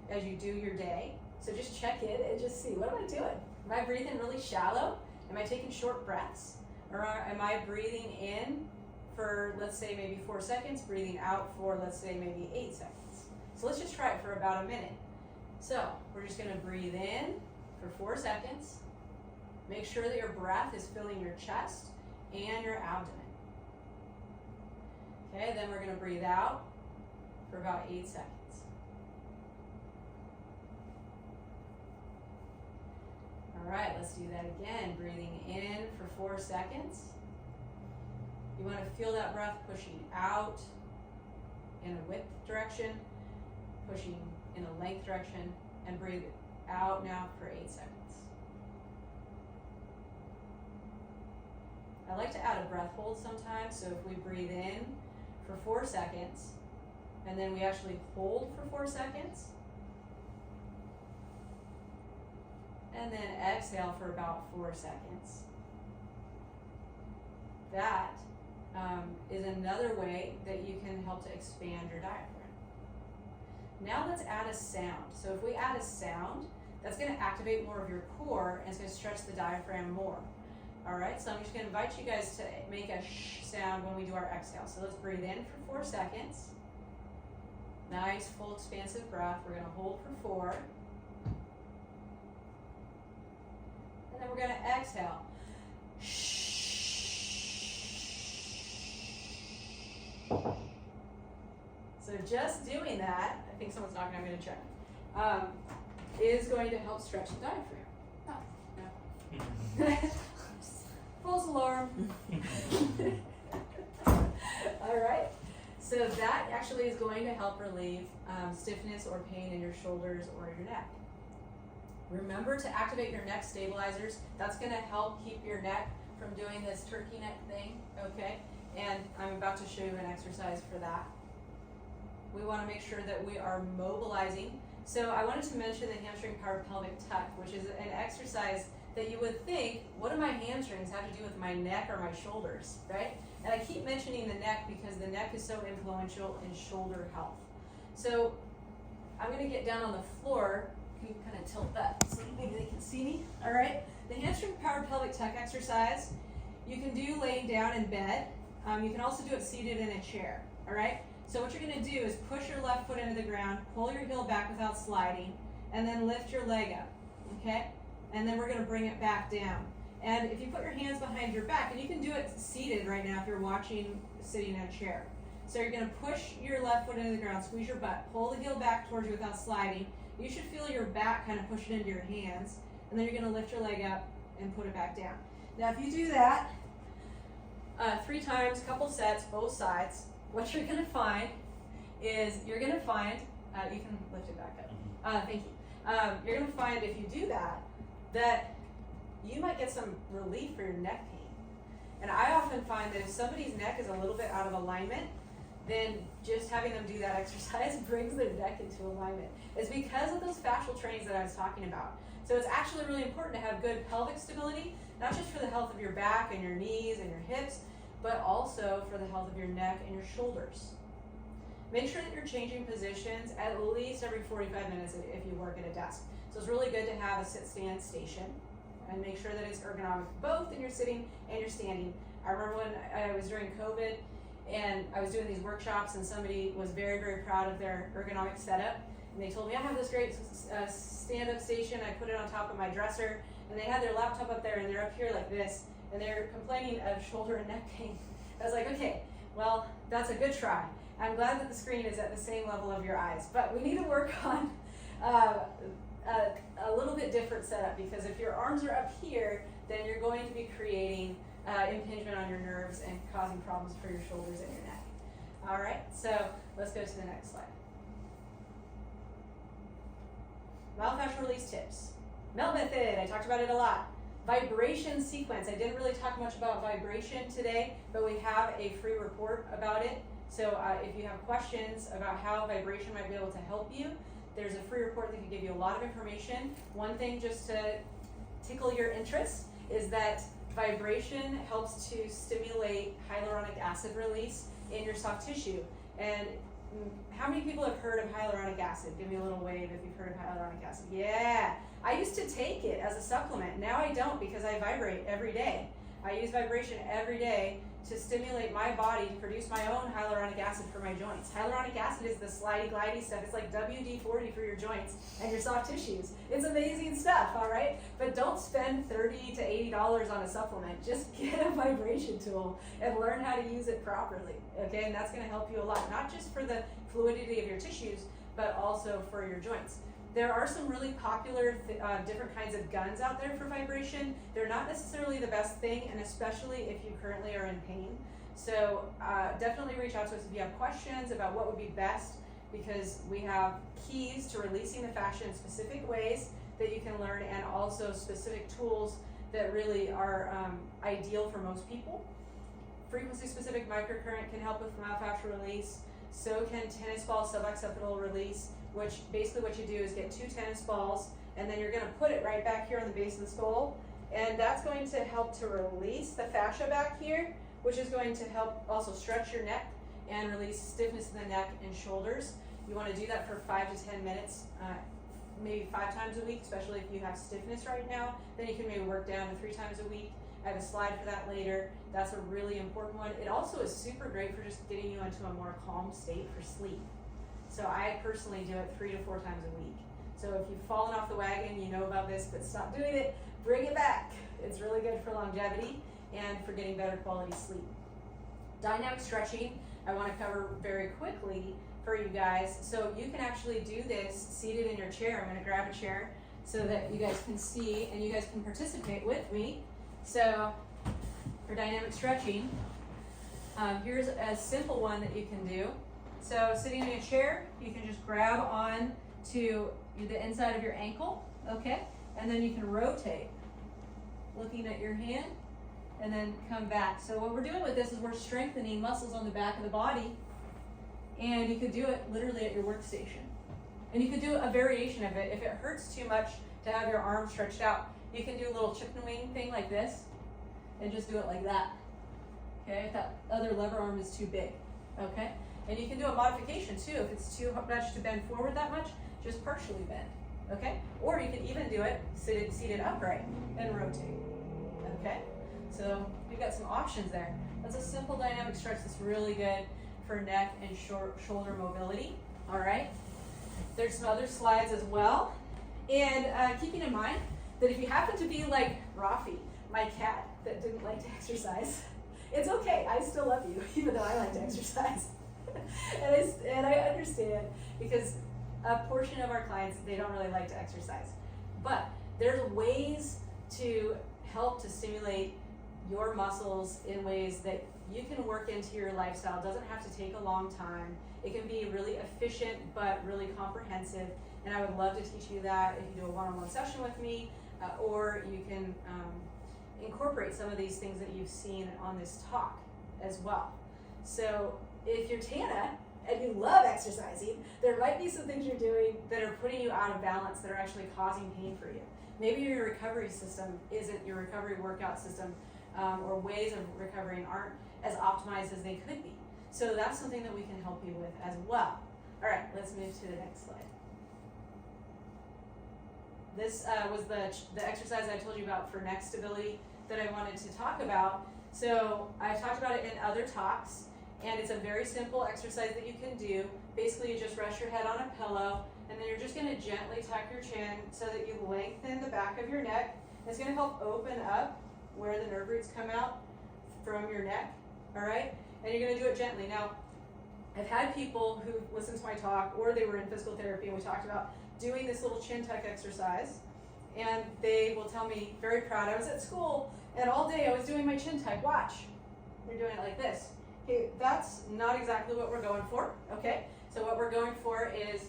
Speaker 1: as you do your day. So just check in and just see, what am I doing? Am I breathing really shallow? Am I taking short breaths? Or am I breathing in for, let's say, maybe 4 seconds, breathing out for, let's say, maybe 8 seconds? So let's just try it for about a minute. So we're just gonna breathe in for 4 seconds. Make sure that your breath is filling your chest and your abdomen. Okay, then we're gonna breathe out for about 8 seconds. All right, let's do that again. Breathing in for 4 seconds. You wanna feel that breath pushing out in a width direction, pushing in a length direction, and breathe out now for 8 seconds. I like to add a breath hold sometimes, so if we breathe in for 4 seconds, and then we actually hold for 4 seconds, and then exhale for about 4 seconds. That is another way that you can help to expand your diaphragm. Now let's add a sound. So if we add a sound, that's gonna activate more of your core and it's gonna stretch the diaphragm more. All right, so I'm just gonna invite you guys to make a shh sound when we do our exhale. So let's breathe in for 4 seconds. Nice, full, expansive breath. We're gonna hold for 4. And then we're gonna exhale. So just doing that, I think someone's knocking, I'm gonna check, is going to help stretch the diaphragm. Oh, no. False alarm. All right, so that actually is going to help relieve stiffness or pain in your shoulders or your neck. Remember to activate your neck stabilizers. That's gonna help keep your neck from doing this turkey neck thing, okay? And I'm about to show you an exercise for that. We wanna make sure that we are mobilizing. So I wanted to mention the hamstring powered pelvic tuck, which is an exercise that you would think, what do my hamstrings have to do with my neck or my shoulders, right? And I keep mentioning the neck because the neck is so influential in shoulder health. So I'm gonna get down on the floor. You can kind of tilt that so maybe they can see me. All right, the hamstring powered pelvic tuck exercise, you can do laying down in bed. You can also do it seated in a chair, all right? So what you're gonna do is push your left foot into the ground, pull your heel back without sliding, and then lift your leg up, okay? And then we're gonna bring it back down. And if you put your hands behind your back, and you can do it seated right now if you're watching sitting in a chair. So you're gonna push your left foot into the ground, squeeze your butt, pull the heel back towards you without sliding. You should feel your back kind of push it into your hands, and then you're gonna lift your leg up and put it back down. Now if you do that 3 times, couple sets, both sides, what you're gonna find is you can lift it back up. Thank you. You're gonna find if you do that, that you might get some relief for your neck pain. And I often find that if somebody's neck is a little bit out of alignment, then just having them do that exercise brings their neck into alignment. It's because of those fascial trains that I was talking about. So it's actually really important to have good pelvic stability, not just for the health of your back and your knees and your hips, but also for the health of your neck and your shoulders. Make sure that you're changing positions at least every 45 minutes if you work at a desk. So it's really good to have a sit-stand station and make sure that it's ergonomic both in your sitting and your standing. I remember when I was during COVID and I was doing these workshops and somebody was very, very proud of their ergonomic setup. And they told me, I have this great stand-up station. I put it on top of my dresser, and they had their laptop up there and they're up here like this, and they're complaining of shoulder and neck pain. I was like, okay, well, that's a good try. I'm glad that the screen is at the same level of your eyes, but we need to work on a little bit different setup, because if your arms are up here, then you're going to be creating impingement on your nerves and causing problems for your shoulders and your neck. All right, so let's go to the next slide. Myofascial release tips. Melt method, I talked about it a lot. Vibration sequence, I didn't really talk much about vibration today, but we have a free report about it. So if you have questions about how vibration might be able to help you, there's a free report that can give you a lot of information. One thing just to tickle your interest is that vibration helps to stimulate hyaluronic acid release in your soft tissue. And how many people have heard of hyaluronic acid? Give me a little wave if you've heard of hyaluronic acid. Yeah, I used to take it as a supplement. Now I don't, because I vibrate every day. I use vibration every day to stimulate my body to produce my own hyaluronic acid for my joints. Hyaluronic acid is the slidey glidey stuff. It's like WD-40 for your joints and your soft tissues. It's amazing stuff, all right? But don't spend $30 to $80 on a supplement. Just get a vibration tool and learn how to use it properly, okay? And that's gonna help you a lot, not just for the fluidity of your tissues, but also for your joints. There are some really popular different kinds of guns out there for vibration. They're not necessarily the best thing, and especially if you currently are in pain. So definitely reach out to us if you have questions about what would be best, because we have keys to releasing the fascia in specific ways that you can learn, and also specific tools that really are ideal for most people. Frequency specific microcurrent can help with myofascial release. So can tennis ball suboccipital release, which basically what you do is get 2 tennis balls, and then you're going to put it right back here on the base of the skull, and that's going to help to release the fascia back here, which is going to help also stretch your neck and release stiffness in the neck and shoulders. You want to do that for 5 to 10 minutes, maybe 5 times a week, especially if you have stiffness right now. Then you can maybe work down to 3 times a week. I have a slide for that later. That's a really important one. It also is super great for just getting you into a more calm state for sleep. So I personally do it 3 to 4 times a week. So if you've fallen off the wagon, you know about this, but stop doing it, bring it back. It's really good for longevity and for getting better quality sleep. Dynamic stretching, I want to cover very quickly for you guys. So you can actually do this seated in your chair. I'm going to grab a chair so that you guys can see and you guys can participate with me. So for dynamic stretching, here's a simple one that you can do. So sitting in a chair, you can just grab on to the inside of your ankle, okay? And then you can rotate, looking at your hand, and then come back. So what we're doing with this is we're strengthening muscles on the back of the body, and you could do it literally at your workstation. And you could do a variation of it. If it hurts too much to have your arm stretched out, you can do a little chicken wing thing like this, and just do it like that, okay? If that other lever arm is too big, okay? And you can do a modification too. If it's too much to bend forward that much, just partially bend, okay? Or you can even do it seated upright and rotate, okay? So we've got some options there. That's a simple dynamic stretch that's really good for neck and shoulder mobility, all right? There's some other slides as well. And keeping in mind that if you happen to be like Rafi, my cat that didn't like to exercise, it's okay, I still love you, even though I like to exercise. and I understand, because a portion of our clients, they don't really like to exercise. But there's ways to help to stimulate your muscles in ways that you can work into your lifestyle. It doesn't have to take a long time. It can be really efficient, but really comprehensive. And I would love to teach you that if you do a one-on-one session with me, or you can incorporate some of these things that you've seen on this talk as well. So if you're Tana and you love exercising, there might be some things you're doing that are putting you out of balance that are actually causing pain for you. Maybe your recovery system isn't, your recovery workout system or ways of recovering aren't as optimized as they could be. So that's something that we can help you with as well. All right, let's move to the next slide. This was the exercise I told you about for neck stability that I wanted to talk about. So I've talked about it in other talks, and it's a very simple exercise that you can do. Basically, you just rest your head on a pillow, and then you're just going to gently tuck your chin so that you lengthen the back of your neck. It's going to help open up where the nerve roots come out from your neck, all right? And you're going to do it gently. Now, I've had people who listened to my talk, or they were in physical therapy, and we talked about doing this little chin tuck exercise, and they will tell me, very proud, I was at school, and all day I was doing my chin tuck. Watch. You're doing it like this. Okay, that's not exactly what we're going for, okay? So what we're going for is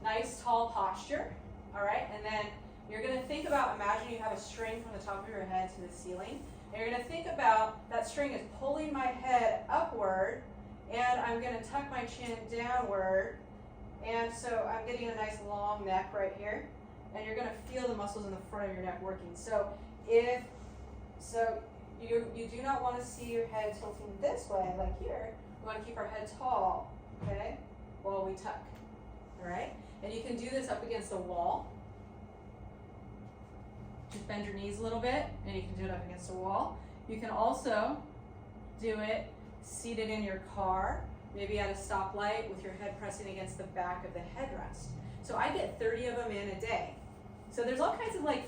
Speaker 1: nice, tall posture, all right? And then you're going to think about, imagine you have a string from the top of your head to the ceiling, and you're going to think about that string is pulling my head upward, and I'm going to tuck my chin downward, and so I'm getting a nice long neck right here, and you're going to feel the muscles in the front of your neck working. So you do not want to see your head tilting this way, like here. We want to keep our head tall, okay, while we tuck, all right? And you can do this up against a wall. Just bend your knees a little bit, and you can do it up against a wall. You can also do it seated in your car, maybe at a stoplight with your head pressing against the back of the headrest. So I get 30 of them in a day. So there's all kinds of like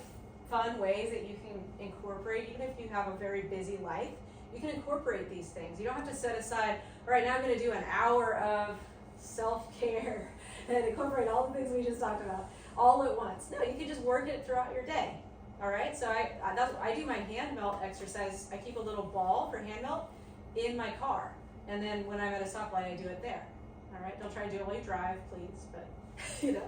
Speaker 1: fun ways that you can incorporate, even if you have a very busy life, you can incorporate these things. You don't have to set aside, all right, now I'm going to do an hour of self-care and incorporate all the things we just talked about all at once. No, you can just work it throughout your day. All right, so I do my hand melt exercise. I keep a little ball for hand melt in my car, and then when I'm at a stoplight, I do it there. All right, don't try to do it while you drive, please, but you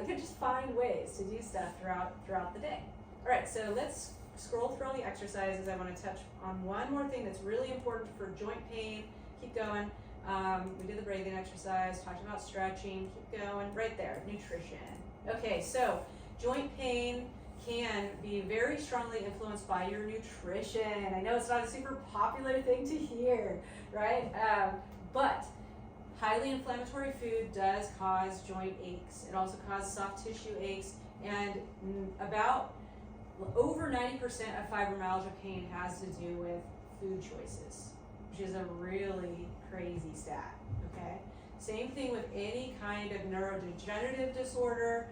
Speaker 1: can just find ways to do stuff throughout the day. All right, so let's scroll through all the exercises. I want to touch on one more thing that's really important for joint pain. Keep going. We did the breathing exercise, talked about stretching. Keep going. Right there, nutrition. Okay, so joint pain can be very strongly influenced by your nutrition. I know it's not a super popular thing to hear, right? But highly inflammatory food does cause joint aches. It also causes soft tissue aches, and about over 90% of fibromyalgia pain has to do with food choices, which is a really crazy stat, okay? Same thing with any kind of neurodegenerative disorder,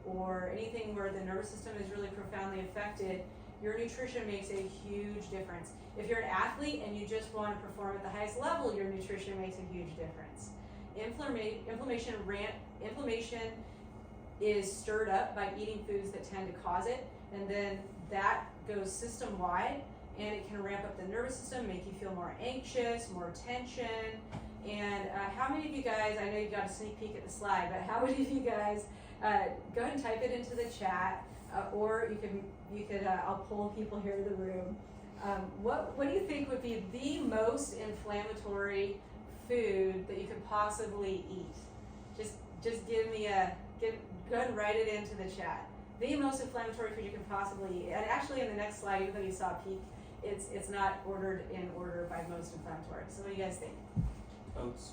Speaker 1: or anything where the nervous system is really profoundly affected. Your nutrition makes a huge difference. If you're an athlete and you just want to perform at the highest level, your nutrition makes a huge difference. Inflammation is stirred up by eating foods that tend to cause it, and then that goes system-wide, and it can ramp up the nervous system, make you feel more anxious, more tension. And how many of you guys, I know you got a sneak peek at the slide, but how many of you guys, go ahead and type it into the chat, or you could I'll poll people here in the room. What do you think would be the most inflammatory food that you could possibly eat? Just give me go ahead and write it into the chat. The most inflammatory food you can possibly eat. And actually in the next slide, even though you saw a peek, it's not ordered in order by most inflammatory. So what do you guys think?
Speaker 3: Oats.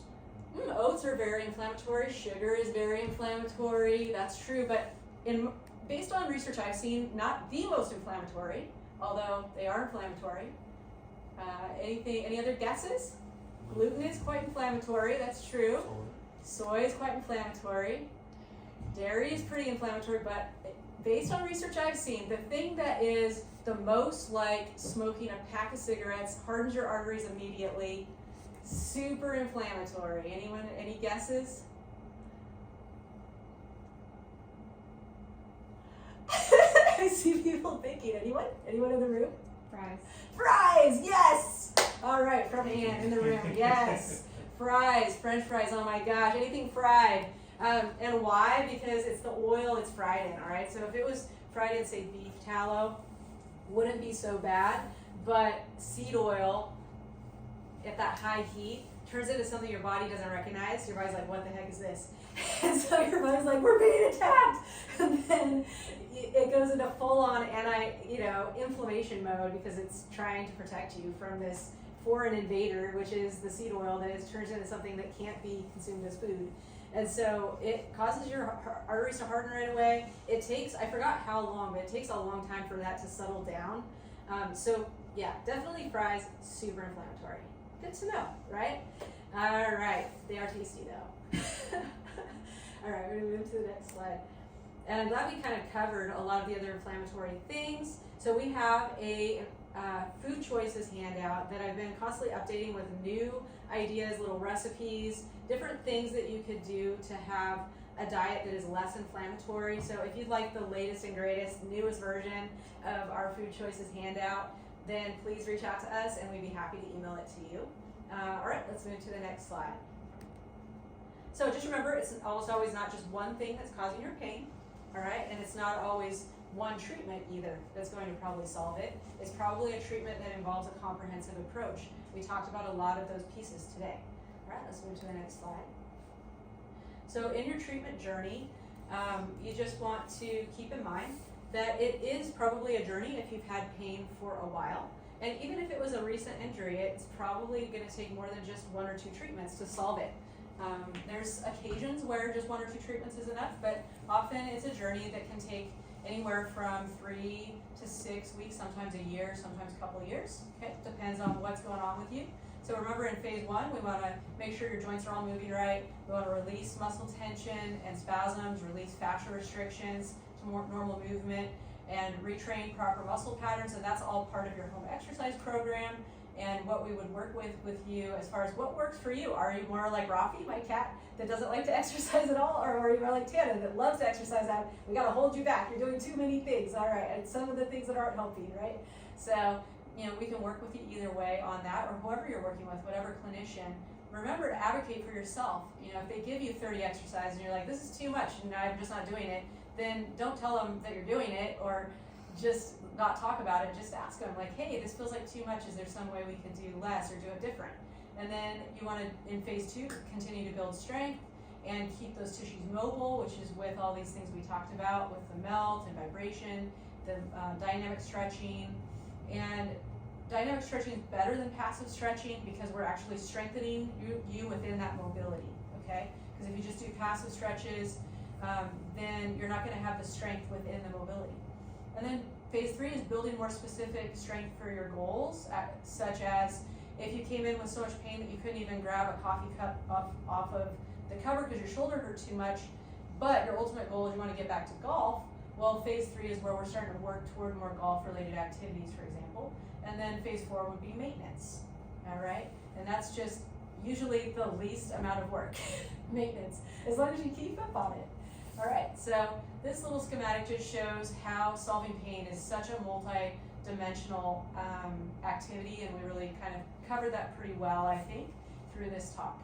Speaker 1: Oats are very inflammatory. Sugar is very inflammatory. That's true, but based on research I've seen, not the most inflammatory, although they are inflammatory. Any other guesses? Gluten is quite inflammatory. That's true. Soy is quite inflammatory. Dairy is pretty inflammatory, but based on research I've seen, the thing that is the most like smoking a pack of cigarettes, hardens your arteries immediately, super inflammatory. Anyone, any guesses? I see people thinking. Anyone? Anyone in the room?
Speaker 4: Fries.
Speaker 1: Fries, yes! All right, from Ann in the room, yes. Fries, French fries, oh my gosh, anything fried. And why? Because it's the oil it's fried in, all right? So if it was fried in, say, beef tallow, wouldn't be so bad, but seed oil at that high heat turns into something your body doesn't recognize. Your body's like, what the heck is this? And so your body's like, we're being attacked. And then it goes into full-on inflammation mode because it's trying to protect you from this foreign invader, which is the seed oil that turns into something that can't be consumed as food. And so it causes your arteries to harden right away. It takes, I forgot how long, but it takes a long time for that to settle down. So yeah, definitely fries, super inflammatory. Good to know, right? All right, they are tasty though. All right, we're gonna move to the next slide. And I'm glad we kind of covered a lot of the other inflammatory things. So we have a food choices handout that I've been constantly updating with new ideas, little recipes, different things that you could do to have a diet that is less inflammatory. So if you'd like the latest and greatest, newest version of our food choices handout, then please reach out to us and we'd be happy to email it to you. All right, let's move to the next slide. So just remember, it's almost always not just one thing that's causing your pain, all right? And it's not always one treatment either that's going to probably solve it. It's probably a treatment that involves a comprehensive approach. We talked about a lot of those pieces today. All right, let's move to the next slide. So in your treatment journey, you just want to keep in mind that it is probably a journey if you've had pain for a while. And even if it was a recent injury, it's probably going to take more than just 1 or 2 treatments to solve it. There's occasions where just 1 or 2 treatments is enough, but often it's a journey that can take anywhere from 3 to 6 weeks, sometimes a year, sometimes a couple of years. Okay, depends on what's going on with you. So remember, in phase 1, we want to make sure your joints are all moving right. We want to release muscle tension and spasms, release fascia restrictions to more normal movement, and retrain proper muscle patterns. And that's all part of your home exercise program. And what we would work with you as far as what works for you. Are you more like Rafi, my cat, that doesn't like to exercise at all? Or are you more like Tana, that loves to exercise out? We got to hold you back. You're doing too many things. All right. And some of the things that aren't healthy, right? So, we can work with you either way on that, or whoever you're working with, whatever clinician. Remember to advocate for yourself. If they give you 30 exercises and you're like, this is too much and I'm just not doing it, then don't tell them that you're doing it, or just not talk about it. Just ask them, like, hey, this feels like too much. Is there some way we could do less or do it different? And then you want to, in phase 2, continue to build strength and keep those tissues mobile, which is with all these things we talked about with the melt and vibration, the dynamic stretching. And dynamic stretching is better than passive stretching because we're actually strengthening you within that mobility, okay? Because if you just do passive stretches, then you're not going to have the strength within the mobility. And then phase 3 is building more specific strength for your goals, such as if you came in with so much pain that you couldn't even grab a coffee cup off of the cover because your shoulder hurt too much, but your ultimate goal is you want to get back to golf. Well, phase 3 is where we're starting to work toward more golf-related activities, for example. And then phase 4 would be maintenance, all right? And that's just usually the least amount of work, maintenance, as long as you keep up on it. All right, so this little schematic just shows how solving pain is such a multi-dimensional activity, and we really kind of covered that pretty well, I think, through this talk.